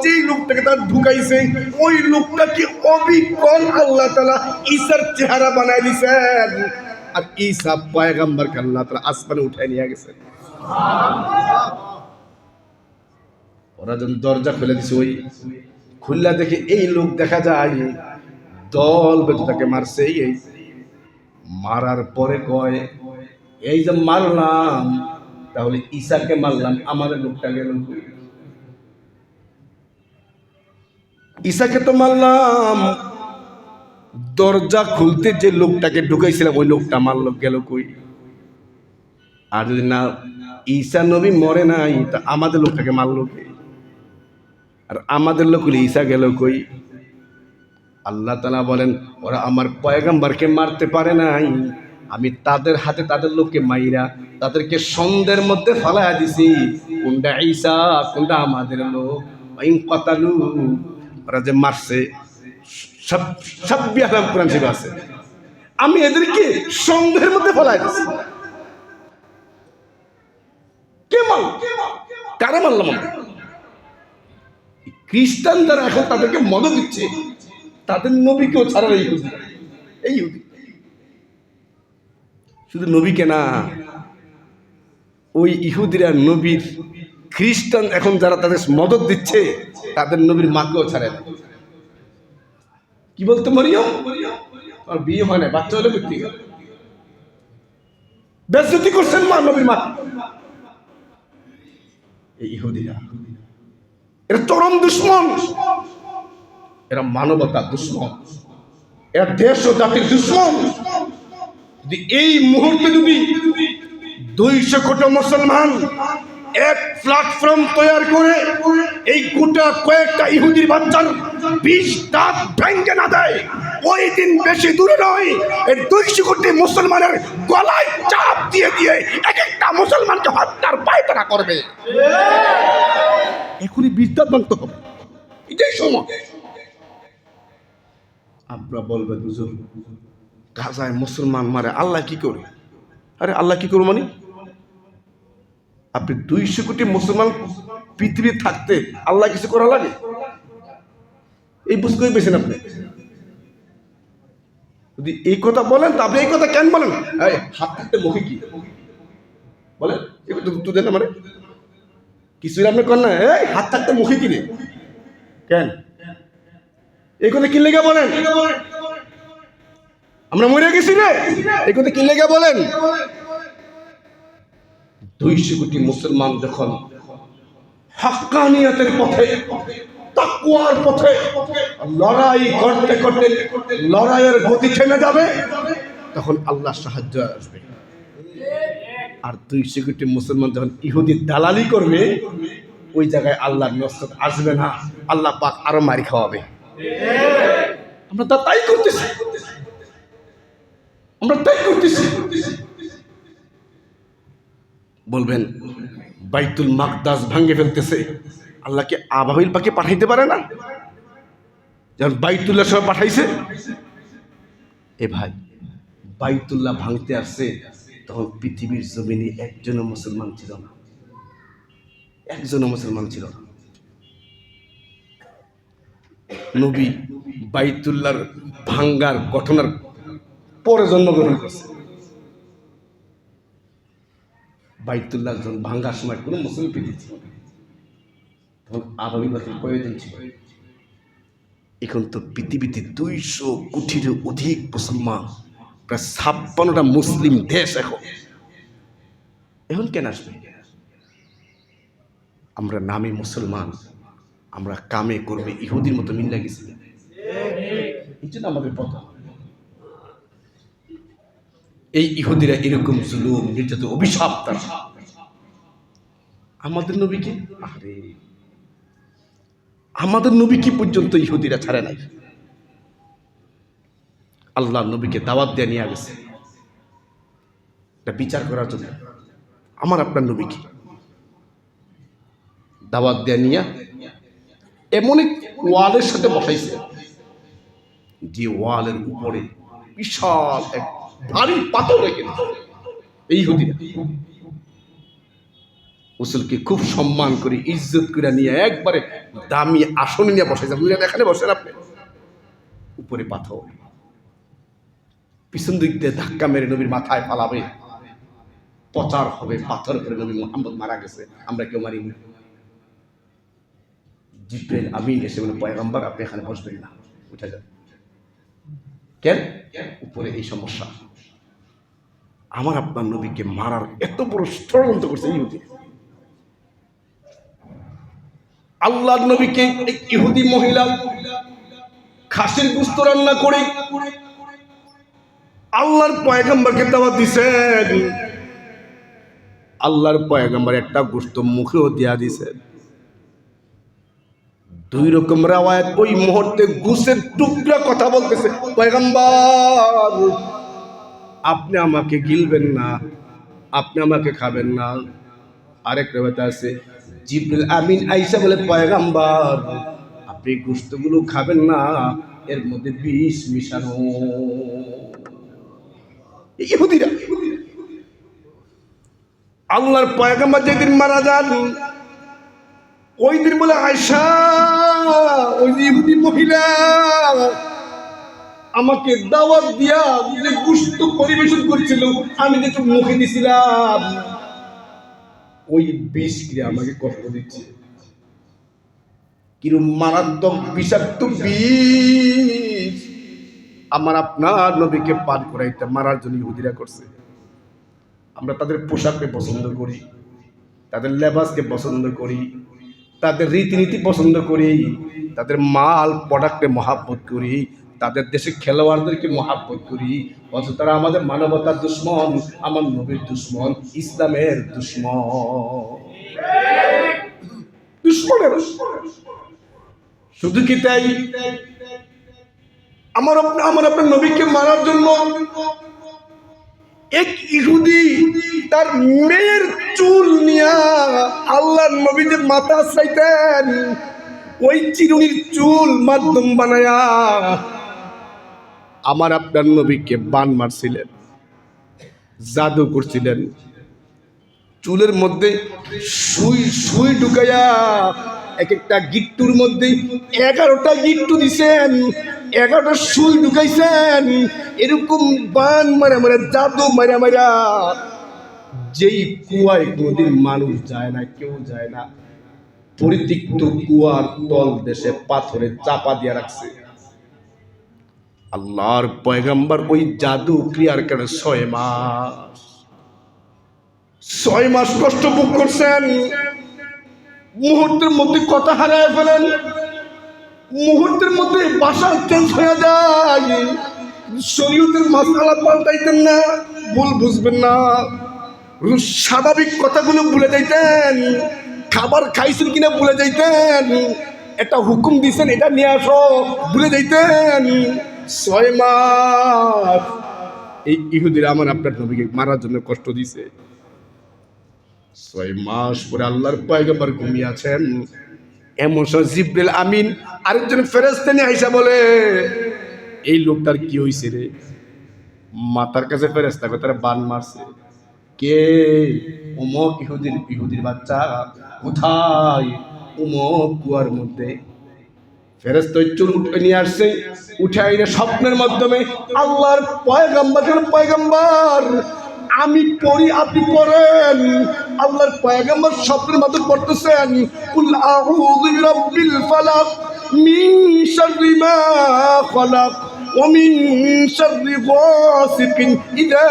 যেই লোকটাকে তার ঢুকাইছে ওই লোকটাকে অবিকল আল্লাহ তাআলা ঈসার চেহারা বানায় দিয়েছেন, আর ঈসা পয়গম্বরকে আল্লাহ তাআলা আসমানে উঠায় নিয়ে গেছে। ওরা যখন দরজা খুলে দিছে, ওই খুললা দেখে এই লোক দেখা যায় দল বেঁধে তাকে মারছে। এই মারার পরে কয়, এই যে মারলাম, তাহলে ঈসাকে মারলাম, আমাদের লোকটা গেল। ঈসাকে তো মারলাম, দরজা খুলতে যে লোকটাকে ঢুকাইছিলাম ওই লোকটা মারল, গেল কই? আর যদি না ঈসা নবী মরে নাই, তা আমাদের লোকটাকে মারলো কে? আর আমাদের লোক ঈসা গেল কই? আল্লাহ তাআলা বলেন, ওরা আমার পয়গম্বরকে মারতে পারে নাই, আমি তাদের হাতে তাদের লোককে মাইরা তাদেরকে সন্দের মধ্যে ফালাইয়া দিছি। কোনটা ঈসা, কোনটা আমাদের লোক? ইন কাতালু, ওরা যে মারছে সব সব বিয়ালাম কোরআন শরীফে আছে, আমি এদেরকে সন্দের মধ্যে ফালাই দিছি। কে মাল? কারা মারলাম? খ্রিস্টান যারা এখন তাদেরকে মদত দিচ্ছে, তাদের নবীকেও ছাড়া এই ইহুদি, এই ইহুদি। শুধু নবীকে না, ওই ইহুদিরা নবীর, খ্রিস্টান এখন যারা তাদের মদত দিচ্ছে, তাদের নবীর মাকেও ছাড়ে না। কি বলতে মরিয়ম, আর বিয়ে হয় না, বাচ্চা হলে ব্যক্তি বেজ্জতি করছেন মা নবীর মা। এই ইহুদিরা এরা চরম দুশ্মন, এরা মানবতার দুশ্মন, এরা দেশ ও জাতির দুশ্মন। যদি এই মুহূর্তে যদি 200 কোটি মুসলমান এক প্ল্যাটফর্ম তৈরি করে এই গোটা কয়েকটা ইহুদির বাচ্চার 20 দাঁত ভেঙে না দেয়, ওই দিন বেশি দূরে নয়, এই 200 কোটি মুসলমানের গলায় চাপ দিয়ে দিয়ে এক একটা মুসলমানকে হত্যার পায়তারা করবে। এখনই 20 দাঁত ভাঙতে হবে, এটাই সময়। আপনারা বলবেন, হুজুর গাজায় মুসলমান মারে, আল্লাহ কি করে? আরে আল্লাহ কি করবো মানে? আপনি 200 কোটি মুসলমান পৃথিবী থাকতে আল্লাহ কিছু করা লাগে? এই বুঝ করে পেয়েছেন আপনি? যদি এই কথা বলেন, তা আপনি এই কথা কেন বলেন? হাত থাকতে মুখে কি বলেন? তুই দেন মানে কিছু আপনি করেন না, এই হাত থাকতে মুখে কি রে কেন? এই কথা কি লেগে বলেন? আমরা মরে গেছি রে, এই কথা কি লেগে বলেন? 200 কোটি মুসলমান যখন হাক্কানিয়াতের পথে, তাকওয়ার পথে লড়াই করতে করতে লড়াইয়ের গতি থেমে যাবে, তখন আল্লাহর সাহায্য আসবে। আর 200 কোটি মুসলমান যখন ইহুদির দালালি করবে, ওই জায়গায় আল্লাহর নসরত আসবে না, আল্লাহ পাক আরো মারি খাওয়াবে। আমরা তাই করতেছি, আমরা তাই করতেছি। বলবেন বাইতুল মাকদাস ভাঙে ফেলতেছে, আল্লাহকে আবাবিল পাকে পাঠাইতে পারে না? যখন বাইতুল্লাহ সব পাঠাইছে, এ ভাই বাইতুল্লাহ ভাঙতে আসছে, তখন পৃথিবীর জমিনে একজনও মুসলমান ছিল না, একজনও মুসলমান ছিল না। নবী বাইতুল্লাহর ভাঙ্গার ঘটনার পরে জন্মগ্রহণ করছে। বাইতুল্লাহ যখন ভাঙ্গার সময় কোনো মুসলিম পৃথিবী ছিল না, তখন আবাবিল পাকের প্রয়োজন ছিল। এখন তো পৃথিবীতে 200 কোটির অধিক মুসলমান, প্রায় 56টা মুসলিম দেশ। এখন কেন আসবে? আমরা নামে মুসলমান, আমরা কামে করবে ইহুদির মতো মিল্লা গেছি। এই জন্য আমাদের পথা, এই ইহুদিরা এরকম জুলুম নির্যাতন অভিশাপ তারা আমাদের নবীকে, আরে আমাদের নবী কি পর্যন্ত ইহুদিরা ছাড়ে নাই। আল্লাহ নবীকে দাওয়াত দিয়ে নিয়ে গেছে এটা বিচার করার জন্য। আমার আপনার নবী কি দাওয়াত দিয়ে নিয়ে এমন এক ওয়ালের সাথে বসাইছে, যে ওয়ালের উপরে বিশাল এক ভারী পাথর রেখে এই ইহুদিরা রাসূলকে খুব সম্মান করে ইজ্জত করে নিয়ে একবারে দামি আসনে নিয়ে বসাইছে। এখানে বসেন আপনি, উপরে পাথর, পিছন দিক দিয়ে ধাক্কা মেরে নবীর মাথায় পালাবে, প্রচার হবে পাথর করে নবী মুহাম্মদ মারা গেছে, আমরা কেউ মারিনি। জিবরাইল আমিন এসে বলে, পয়গম্বর আপনি এখানে বসবেন না, উঠে যান। কেন? উপরে এই সমস্যা। আমার আপনার নবীকে মারার এত বড় ষড়যন্ত্র করছে ইহুদি। আল্লাহর নবীকে ইহুদি মহিলা খাসির গোশত রান্না করে আল্লাহর পয়গম্বরকে দাওয়াত দিয়েছেন। আল্লাহর পয়গম্বর একটা গোশত মুখেও দিয়া দিছেন। দুই রকম রাওয়ায়াত, ওই মুহূর্তে গোশতের টুকরা কথা বলতেছে, পয়গম্বর আপনি আমাকে গিলবেন না, আপনি আমাকে খাবেন না। আরেক রাওয়ায়াত আছে জিবরিল আমিন আয়েশা বলে, পয়গম্বর আপনি গোশতগুলো খাবেন না, এর মধ্যে বিষ মিশানো। ইহুদিরা, আল্লাহর পয়গম্বর যেদিন মারা যান ওই দিন বলে আয়েশা, ওই ইহুদি মহিলা আমাকে দাওয়াত দিয়া যে গোশত পরিবেশন করছিল, আমি যে একটু মুখে দিছিলাম, ওই বিষ ক্রিয়া আমাকে কষ্ট দিচ্ছে। কিরম মারাত্মক বিষাক্ত বিষ আমার আপনার নবীকে পান করাইতে মারার জন্য ইহুদিরা করছে। আমরা তাদের পোশাককে পছন্দ করি, তাদের লেবাসকে পছন্দ করি, তাদের রীতিনীতি পছন্দ করি, তাদের মাল প্রোডাক্টে মহাব্বত করি, তাদের দেশে খেলোয়াড়দেরকে মহাব্বত করি, অথচ তারা আমাদের মানবতার দুশ্মন, আমার নবীর দুশ্মন, ইসলামের দুশ্মন, দুশ্মনের। শুধু কি তাই, আমার আপনার নবীকে মারার জন্য এক ইহুদি তার মেয়ের চুল নিয়া আল্লাহর নবী যে মাথা চাইতেন, ওই চিরুনির চুল মাধ্যম বানায়া আমার আপনার নবীকে বান মারছিলেন, জাদু করছিলেন। চুলের মধ্যে সুই সুই ঢুকাইয়া এক একটা গিট্টুর মধ্যে 11টা গিট্টু দিছেন, 11টা সুই ঢুকাইছেন। এরকম বান মারা মারা, জাদু মারা মারা, যেই কুয়ায় কোনোদিন মানুষ যায় না, কেউ যায় না, পরিত্যক্ত কুয়ার তল দেশে পাথরে চাপা দিয়ে রাখছে। আল্লাহর পয়গম্বর ওই জাদু ক্রিয়ার কারণে 6 মাস কষ্ট ভোগ করছেন। মুহূর্তের মধ্যে কথা হারায় ফেলেন, মুহূর্তের মধ্যে ভাষা চেঞ্জ হয়ে যায়। শরীয়তের মাসালা পাল্টাইতেন না, ভুল বুঝবেন না, স্বাভাবিক কথাগুলো ভুলে যাইতেন, খাবার খাইছেন কিনা ভুলে যাইতেন, একটা হুকুম দিছেন এটা নিয়ে আসো ভুলে যাইতেন। 6 মাস এই ইহুদিরা আমার আপনার নবীকে মারার জন্য কষ্ট দিছে। 6 মাস পরে আল্লাহর পয়গম্বর ঘুমিয়ে আছেন, এমন সময় জিবরিল আমিন আরেকজন ফেরেশতা নিয়ে আইসা বলে, এই লোকটার কি হইছে রে? মাথার কাছে ফেরেশতা তারা বান মারছে। কে? অমুক ইহুদির বাচ্চা। কোথায়? অমুক কুয়ার মধ্যে। ফেরেশতা চুল উঠে নিয়ে আসছে, উঠে আইনে স্বপ্নের মাধ্যমে আল্লাহর পয়গম্বর আমি পড়ি, আপনি পড়েন। আল্লাহর পয়গম্বর স্বপ্নের মাধ্যমে পড়তেছেন, কুল আউযু বিরাব্বিল ফালাক মিন শাররি মা খালাক ওয়া মিন শাররি গাসিকিন ইযা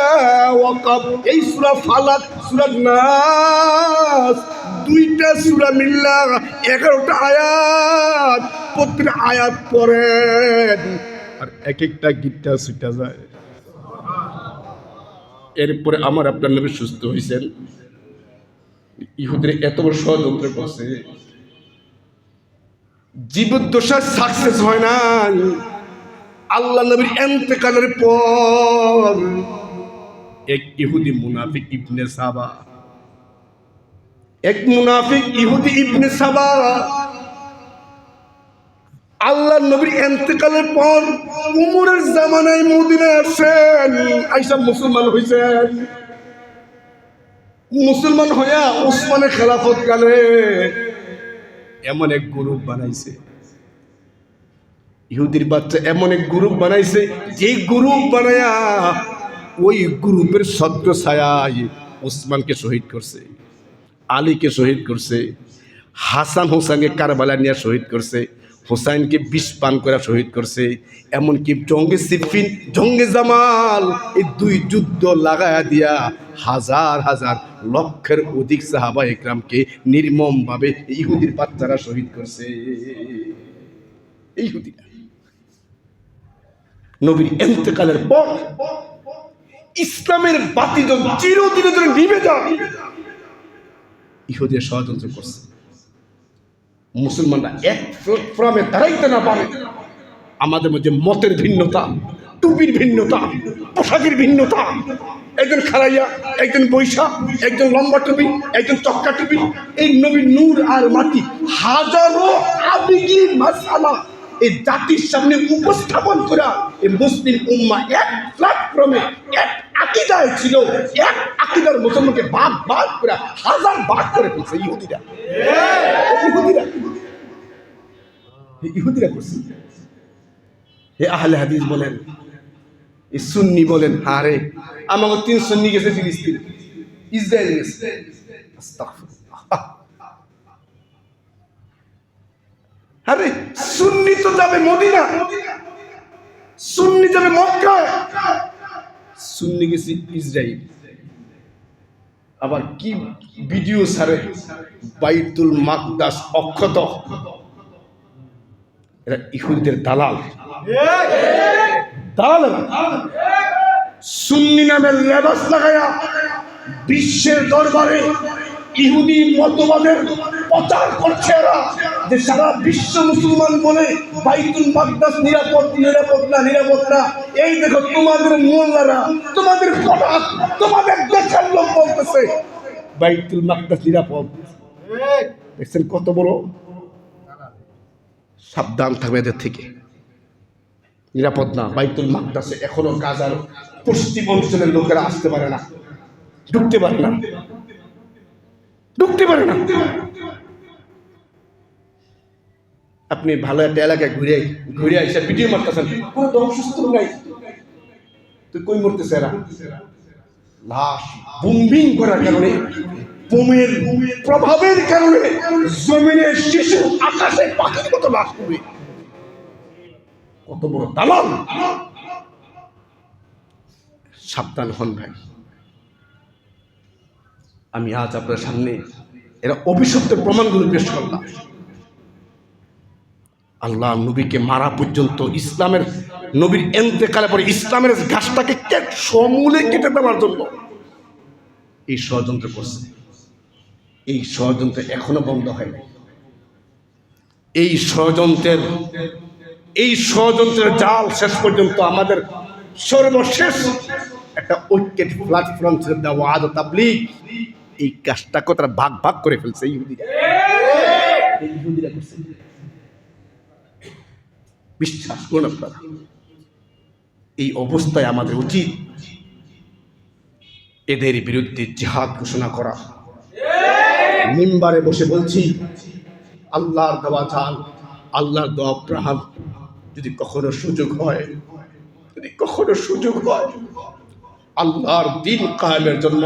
ওয়াকাব। এই সূরা ফালাক, সূরা নাস, দুইটা সূরা মিল্লা 11টা আয়াত, প্রত্যেকটা আয়াত পড়েন আর এক একটা গিট্টা ছুটা যায়। এরপরে আমার আপনার নবী সুস্থ হয়েছেন। ইহুদিরা এত বড় ষড়যন্ত্র করছে, জীবদ্দশা সাকসেস হয় না। আল্লাহ নবীর ইন্তেকালের পর এক ইহুদি মুনাফিক ইবনে সাবা, এক মুনাফিক ইহুদি ইবনে সাবা আল্লাহ নবীর ইন্তেকালের পর উমরের জামানায় মদিনায় আসেন, আইসা মুসলমান হইছেন। মুসলমান হইয়া উসমানের খেলাফত কালে এমন এক গ্রুপ বানাইছে, ইহুদির বাচ্চা এমন এক গ্রুপ বানাইছে, যে গ্রুপ বানায়া ওই গ্রুপের ছত্র ছায়ায় উসমানকে শহীদ করছে, আলীকে শহীদ করছে, হাসান হোসেনকে কারবালা নিয়ে শহীদ করছে, হোসাইনকে বিষ পান করে শহীদ করছে, এমনকি জঙ্গে সিফিন, জঙ্গে জামাল, এই 2 যুদ্ধ লাগায়া দিয়া হাজার হাজার লক্ষের অধিক সাহাবা ইকরামকে নির্মমভাবে ইহুদির বাচ্চারা শহীদ করছে। ইহুদিরা নবীর ইন্তেকালের পর ইসলামের বাতি চিরদিনের জন্য নিভে যায়। ইহুদিরা ষড়যন্ত্র করছে মুসলমানরা এক প্ল্যাটফর্মে দাঁড়াইতে না পারে। আমাদের মধ্যে মতের ভিন্নতা, টুপির ভিন্নতা, পোশাকের ভিন্নতা, একজন খারাইয়া, একজন বৈশা, একজন লম্বা টুপি, একজন চক্কা টুপি, এই নবীর নূর আর মাটি হাজারো আবেগী মাসালা এই জাতির সামনে উপস্থাপন করা এই মুসলিম উম্মাহ এক প্ল্যাটফর্মে এক আকীদায় ছিল। এক আকীদার মুসলমানকে ভাগ ভাগ করে হাজার ভাগ করে ফেলছে ইহুদিরা। ইহুদিরা করছে। হে আহলে হাদিস বলেন, এই সুন্নি বলেন, আরে আমাকে 3 সুন্নি গেছে ফিলিস্তিন, ইসরায়েল গেছে। আস্তাগফিরুল্লাহ। আরে সুন্নি তো যাবে মদিনা, সুন্নি যাবে মক্কা, সুন্নি গেছে ইসরায়েল। আবার কি ভিডিও ছাড়ে, বাইতুল মাকদাস অক্ষত। এরা ইহুদিদের দালাল, দালাল। সুন্নি নামে লেবাস লাগায়া বিশ্বের দরবারে ইহুদি মতবাদের প্রচার করছে এরা, যে সারা বিশ্ব মুসলমান বলে বাইতুল মাকদাস নিরাপদ, নিরাপদ না, নিরাপদ না। এই দেখো তোমাদের মোল্লারা, তোমাদের পটাক, তোমাদের দেশের লোক বলতেছে বাইতুল মাকদাস নিরাপদ। দেখছেন কত বড়? সাবধান থাকবে এদের থেকে, নিরাপদ না। বাইতুল মাকদাসে এখনো গাজার পশ্চিম অঞ্চলের লোকেরা আসতে পারে না, ঢুকতে পারে না, ঢুকতে পারে না। আপনি ভালো একটা এলাকায় ঘুরে ঘুরে আইসা ভিডিও মারতেছেন, কোনো ধ্বংসস্তূপ নাই, তুই কই মরতেছে এরা? লাশ বুম্বিং করার কারণে, বোমের প্রভাবের কারণে জমিনের শিশু আকাশে পাখির মতো লাশ করবে। কত বড় দালাল! সাবধান হন ভাই। আমি আজ আপনার সামনে এরা অভিশপ্তের প্রমাণগুলো পেশ করলাম। আল্লাহ নবীকে মারা পর্যন্ত, ইসলামের নবীর এন্তেকালের পরে ইসলামের গাছটাকে সমূলে কেটে দেওয়ার জন্য এই ষড়যন্ত্র করছে। এই ষড়যন্ত্র এখনো বন্ধ হয়নি। এই ষড়যন্ত্রের জাল শেষ পর্যন্ত আমাদের সর্বশেষ একটা ঐক্যের প্ল্যাটফর্ম ছিল দাওয়াত ও তাবলীগ। এই কাজটাকে তারা ভাগ ভাগ করে ফেলছে ইহুদিরা করছে। বিশ্বাস করুন আপনারা, এই অবস্থায় আমাদের উচিত এদের বিরুদ্ধে জিহাদ ঘোষণা করা। মিম্বারে বসে বলছি, আল্লাহর দেওয়া জান, আল্লাহর দেওয়া প্রাণ, যদি কখনো সুযোগ হয়, আল্লাহর দ্বীন কায়েমের জন্য,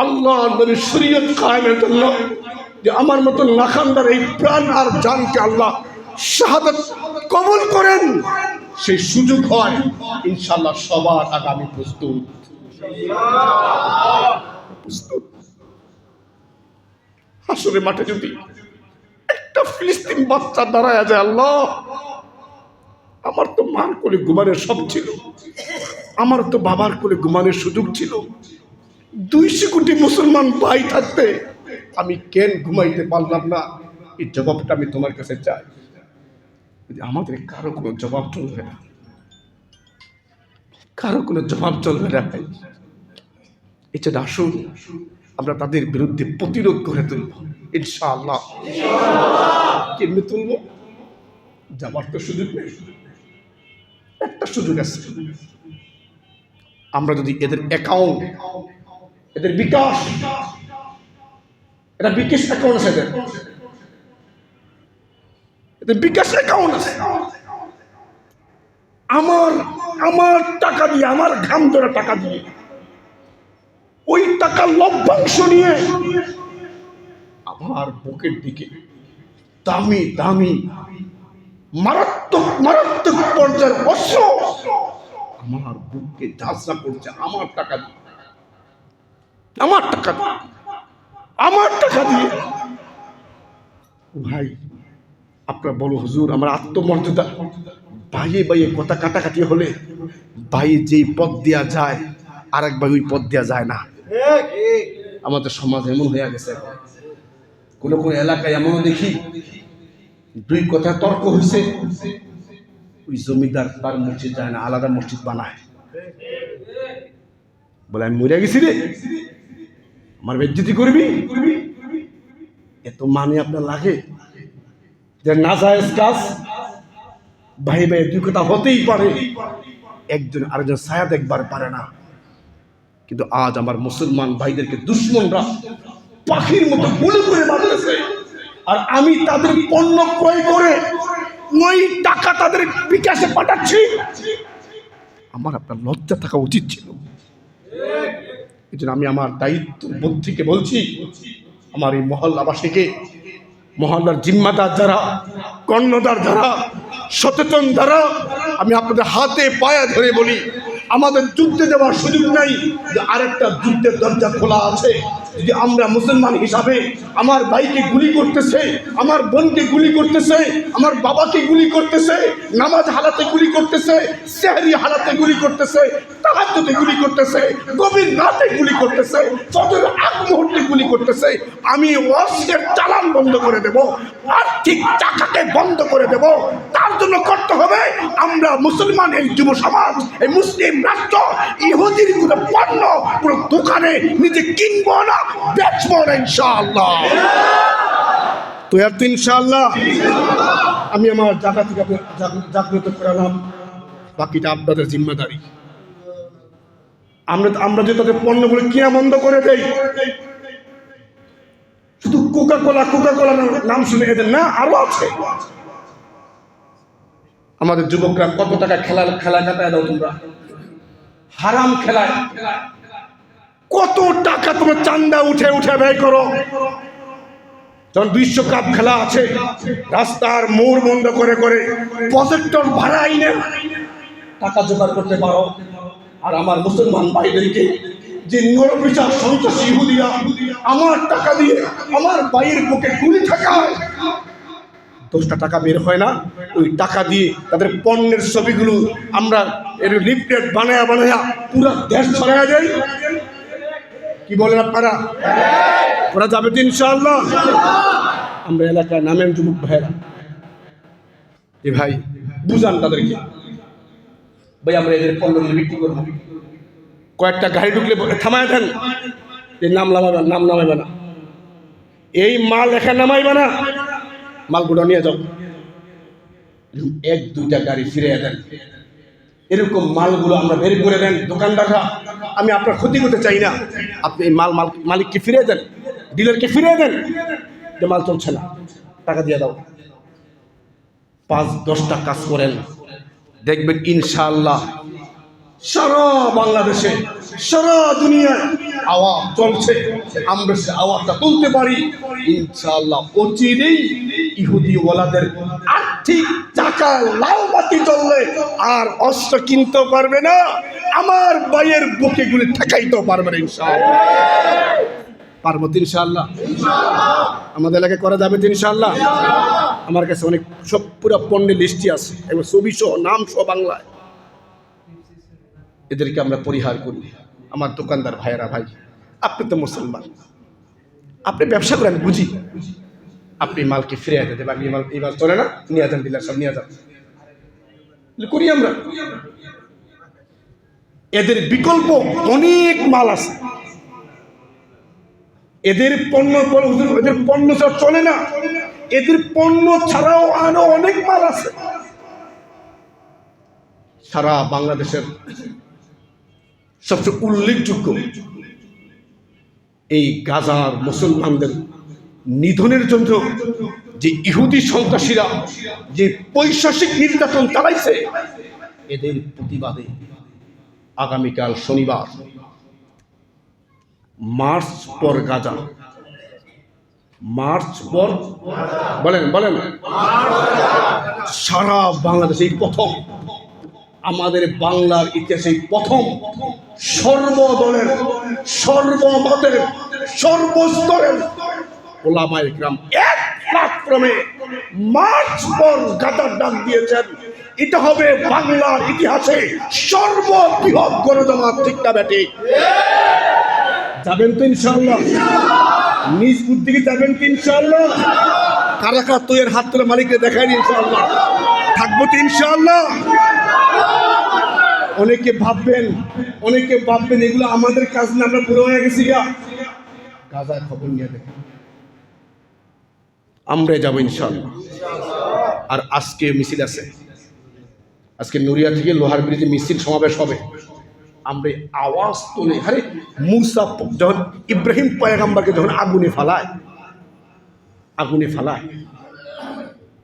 আল্লাহর নবীর শরীয়ত কায়েমের জন্য, যে আমার মতো নাখান্দার এই প্রাণ আর জানকে আল্লাহ শাহাদাত কবুল করেন, সেই সুযোগ হয়, ইনশাআল্লাহ সবার আগামী প্রস্তুত। হাসরের মাঠে যদি একটা ফিলিস্তিন বাচ্চা দাঁড়ায় যায়, আল্লাহ আমার তো মার কোলে ঘুমানোর সব ছিল, আমার তো বাবার কোলে ঘুমানোর সুযোগ ছিল, 200 কোটি মুসলমান ভাই থাকতে আমি কেন ঘুমাইতে পারলাম না? এই জবাবটা আমি তোমার কাছে চাই। আমাদের কারো কোনো জবাব চলবে না, কারো কোনো জবাব চলবে না ভাই। এছাড়া আসুন আমরা তাদের বিরুদ্ধে প্রতিরোধ করে তুলব ইনশাআল্লাহ। কেমনে তুলব? যাবার তো সুযোগ নেই, একটা সুযোগ আছে। আমরা যদি এদের অ্যাকাউন্ট, এদের বিকাশ, এটা বিকাশ অ্যাকাউন্ট আছে, এদের বিকাশ অ্যাকাউন্ট আছে, আমার টাকা দিয়ে, আমার ঘাম ধরা টাকা দিয়ে, ওই টাকা লভ্যাংশ নিয়ে আমার বুকের দিকে দামি দামি মারাত্মক মারাত্মক পর্যায়ের অস্ত্র আমার বুককে ঝাঁঝরা করছে, আমার টাকা দিয়ে, আমার টাকা দিয়ে, আমার টাকা দিয়ে। ভাই আপনারা বলো, হুজুর আমার আত্মমর্যাদা, ভাইয়ে ভাইয়ে কথা কাটাকাটি হলে ভাই যেই পথ দেওয়া যায় আরেক ভাই ওই পথ দেওয়া যায় না। আমাদের সমাজ এমন হয়ে গেছে। কোন কোন এলাকায় এমনও দেখি দুই কথা তর্ক হয়েছে, ওই জমিদার তার মসজিদ যায় না, আলাদা মসজিদ বানায়। বলে আমি মরে গেছি রে, আমার বেজ্জতি করবি? এত মানে আপনার লাগে যে না জায়েজ কাজ? ভাই ভাই দুই কথা হতেই পারে, একজন আরেকজন ছায়া দেখবার পারে না। কিন্তু আজ আমার মুসলমান ভাইদেরকে দুশ্মনরা পাখির মতো গুলি করে মারতেছে, আর আমি তাদের পণ্য ক্রয় করে ওই টাকা তাদের বিকাশে পাঠাচ্ছি। আমার আপনার লজ্জা থাকা উচিত ছিল। এই জন্য আমি আমার দায়িত্ব বোধ থেকে বলছি, আমার এই মহল্লাবাসীকে, মহল্লার জিম্মাদার যারা, কর্ণধার যারা, সচেতন যারা, আমি আপনাদের হাতে পায়ে ধরে বলি, আমাদের যুদ্ধে যাওয়ার সুযোগ নাই, যে আরেকটা যুদ্ধের দরজা খোলা আছে। যদি আমরা মুসলমান হিসাবে আমার ভাইকে গুলি করতেছে, আমার বোনকে গুলি করতেছে, আমার বাবাকে গুলি করতেছে, নামাজ হালাতে গুলি করতেছে, সেহরি হালাতে গুলি করতেছে, তাহাজ্জুদে গুলি করতেছে, গভীর রাতে গুলি করতেছে, ফজরের আগ মুহূর্তে গুলি করতেছে, আমি অস্ত্রের চালান বন্ধ করে দেব, আর্থিক টাকাকে বন্ধ করে দেব। তার জন্য করতে হবে আমরা মুসলমান, এই যুব সমাজ, এই মুসলিম রাষ্ট্র ইহুদির কোনো পণ্য কোনো দোকানে নিজে কিনবো না, বেচবো না ইনশাআল্লাহ। তো আর তো ইনশাআল্লাহ আমি আমার জায়গা থেকে জাগ্রত করালাম, বাকিটা আপনাদের জিম্মাদারি। আমরা যে তাদের পণ্যগুলো কিনা বন্ধ করে দেই, শুধু কোকা কোলা নাম শুনে এদের না, আরো আছে। আমাদের যুবকরা কত টাকা খেলা কাটায় দাও তোমরা, হারাম খেলায় কত টাকা তোমরা চান্দা উঠে ব্যয় করো। যখন বিশ্বকাপ খেলা আছে, রাস্তার মোড় বন্ধ করে প্রজেক্টর ভাড়া আইনে টাকা জোগাড় করতে পারো। আর আমার মুসলমান ভাইদেরকে যে নিরবিচার সন্ত্রাসী ইহুদিরা আমার টাকা দিয়ে আমার ভাইয়ের বুকে গুলি ঠেকায়, 10টা টাকা বের হয় না, ওই টাকা দিয়ে তাদের পণ্যের ছবিগুলো আমরা এর লিফলেট বানায়া পুরো দেশ ছড়ায়া যাই। কি বলেন আপনারা? ওরা যাবে তো ইনশাআল্লাহ। আমরা এলাকায় নামেন যুবক ভাইরা, যে ভাই বুঝান তাদেরকে, ভাই আমরা এদের পণ্যগুলো বিক্রি করবো, কয়েকটা গাড়ি ঢুকলে থামায় দেন, এই নাম নামাইবে না, এই মাল এখানে নামাইবে না, মালগুলো নিয়ে যাও। 1-2টা গাড়ি ফিরে দেন, এরকম মালগুলো আমরা বের করে দেন। দোকানদাররা, আমি আপনার ক্ষতি করতে চাই না, আপনি এই মালিককে ফিরে দেন, ডিলারকে ফিরে দেন, যে মাল চলছে না, টাকা দিয়ে দাও। 5-10টা কাজ করেন, দেখবেন ইনশাআল্লাহ সারা বাংলাদেশে, সারা দুনিয়ায় আওয়াজ চলছে। আমরা সে আওয়াজটা তুলতে পারি ইনশাআল্লাহ। অচিরেই ইহুদি ওয়ালাদের আর্থিক টাকা লাল বাতি জ্বললে আর অস্ত্র কিনতেও পারবে না, আমার ভাইয়ের বুকে গুলি ঠেকাইতেও পারবে না ইনশাআল্লাহ। পারবো তো ইনশাআল্লাহ? আমাদের এলাকায় করা যাবে তো ইনশাআল্লাহ? আমার কাছে অনেক সব পুরো পণ্যের লিস্টই আছে, এবং ছবি সহ নাম সহ বাংলায়। এদেরকে আমরা পরিহার করি। আমার দোকানদার ভাইয়েরা, ভাই আপনি তো মুসলমান, আপনি ব্যবসা করেন বুঝি, আপনি মালকে ফিরে আনতে দেবেন। এই মাল চলে না, নিয়ে যান, ডিলার সব নিয়ে যান, করি আমরা। এদের বিকল্প অনেক মাল আছে, এদের পণ্য ছাড়া চলে না, এদের পণ্য ছাড়াও আরো অনেক মাল আছে। সারা বাংলাদেশের সবচেয়ে উল্লেখযোগ্য এই গাজার মুসলমানদের নিধনের জন্য যে ইহুদি সন্ত্রাসীরা যে পৈশাচিক নির্যাতন চালাইছে, এদের প্রতিবাদে আগামীকাল শনিবার মার্চ পর গাজা, মার্চ পর বলেন সারা বাংলাদেশে এই প্রথম, আমাদের বাংলার ইতিহাসে প্রথম সর্বদলের, সর্বমতের, সর্বস্তরের ওলামায়ে ইকরাম এক প্ল্যাটফর্মে মার্চ পর গাজার ডাক দিয়েছেন। এটা হবে বাংলার ইতিহাসে সর্ববৃহৎ গণজমাত। ঠিক না বেটি? যাবেন তো ইনশাআল্লাহ? নিজ বুদ্ধিকে যাবেন কি ইনশাআল্লাহ? কারা কারা তো এর হাত তোলা মালিককে দেখায়নি ইনশাআল্লাহ? থাকবো তো ইনশাআল্লাহ? অনেকে ভাববেন এগুলো আমাদের কাজ না, আমরা পুরো হয়ে গেছি গা। গাজার খবর নিয়ে দেখেন, আমরা যাবো ইনশাআল্লাহ। আর আজকে মিছিল আছে, আজকে নড়িয়া থেকে লোহার ব্রিজে মিছিল সমাবেশ হবে। আমরা আওয়াজ তুলে, আরে মুসা যখন ইব্রাহিম পয়গম্বরকে যখন আগুনে ফালায়,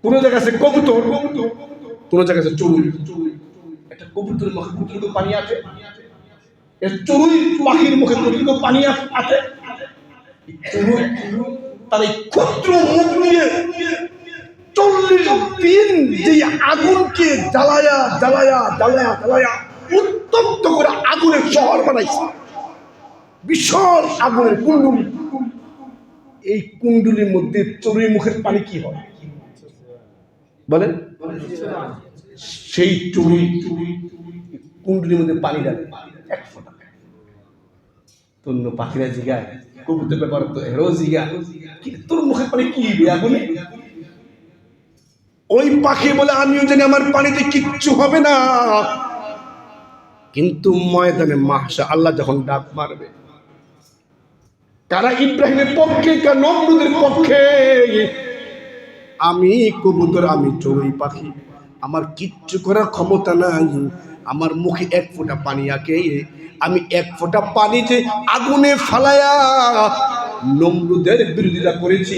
কোনো জায়গায় আছে কবুতর, কোনো জায়গায় আছে চড়ুই। একটা কবুতরের মুখে কতটুকু পানি আছে, চড়ুই পাখির মুখে কতটুকু পানি আছে। তার এই ক্ষুদ্র মুখ দিয়ে 40 দিন যে আগুনকে জ্বালায়া উত্তপ্ত করে আগুনের শহর বানাইছে, বিশাল আগুনের কুণ্ডুলি। এই কুণ্ডুলির মধ্যে চড়ুই মুখের পানি কি হয় বলেন? সেই চড়ুই কুণ্ডুলির মধ্যে পানি দেয় এক ফোঁটা। তন্য পাখিরা জিগায়, কবুতর ব্যাপার তো হেরো জিগায়, তোর মুখের পানি কি আগুনে? ওই পাখি বলে আমিও জানি আমার পানিতে কিচ্ছু হবে না, কিন্তু ময়দানে মাহশা আল্লাহ যখন ডাক মারবে, কারা ইব্রাহিমের পক্ষে, কারা নমরুদের পক্ষে? আমি কবুতর, আমি চড়ুই পাখি, আমার কিচ্ছু করার ক্ষমতা নাই। আমার মুখে এক ফোঁটা পানি আঁকে, আমি এক ফোঁটা পানি যে আগুনে ফালায়া নমরুদের বিরোধিতা করেছি,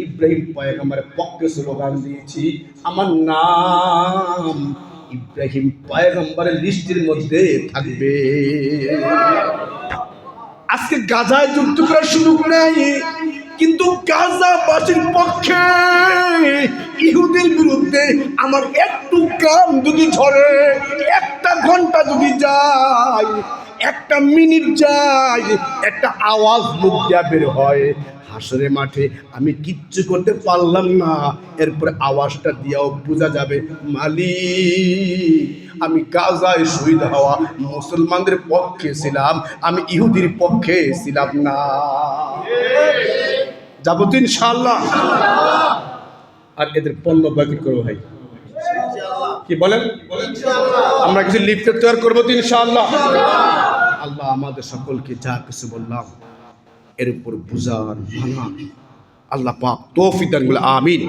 ইব্রাহিম পয়গম্বরের পক্ষে স্লোগান দিয়েছি, আমার নাম ইব্রাহিম পয়গম্বরের লিস্টের মধ্যে থাকবে। আজকে গাজায় যুদ্ধ করার সুযোগ নাই, কিন্তু গাজাবাসীর পক্ষে ইহুদির বিরুদ্ধে আমার একটু কাম যদি ঝরে, একটা ঘন্টা যদি যায়, একটা মিনিট যায়, একটা আওয়াজ মুখ দিয়া বের হয়, হাসরের মাঠে আমি কিচ্ছু করতে পারলাম না, এরপরে আওয়াজটা দিয়াও বোঝা যাবে মালিক আমি গাজায় শহীদ হওয়া মুসলমানদের পক্ষে ছিলাম, আমি ইহুদির পক্ষে ছিলাম না। যাবো তো ইনশাআল্লাহ। আর এদের পণ্য বয়কট করবো ভাই, কি বলেন? আমরা কিছু লিফট তৈরি করবো তো ইনশাআল্লাহ। আল্লাহ আমাদের সকলকে যা কিছু বললাম এর উপর বুঝার ভাঙা আল্লাহ পাক তৌফিক দান করুন, আমিন।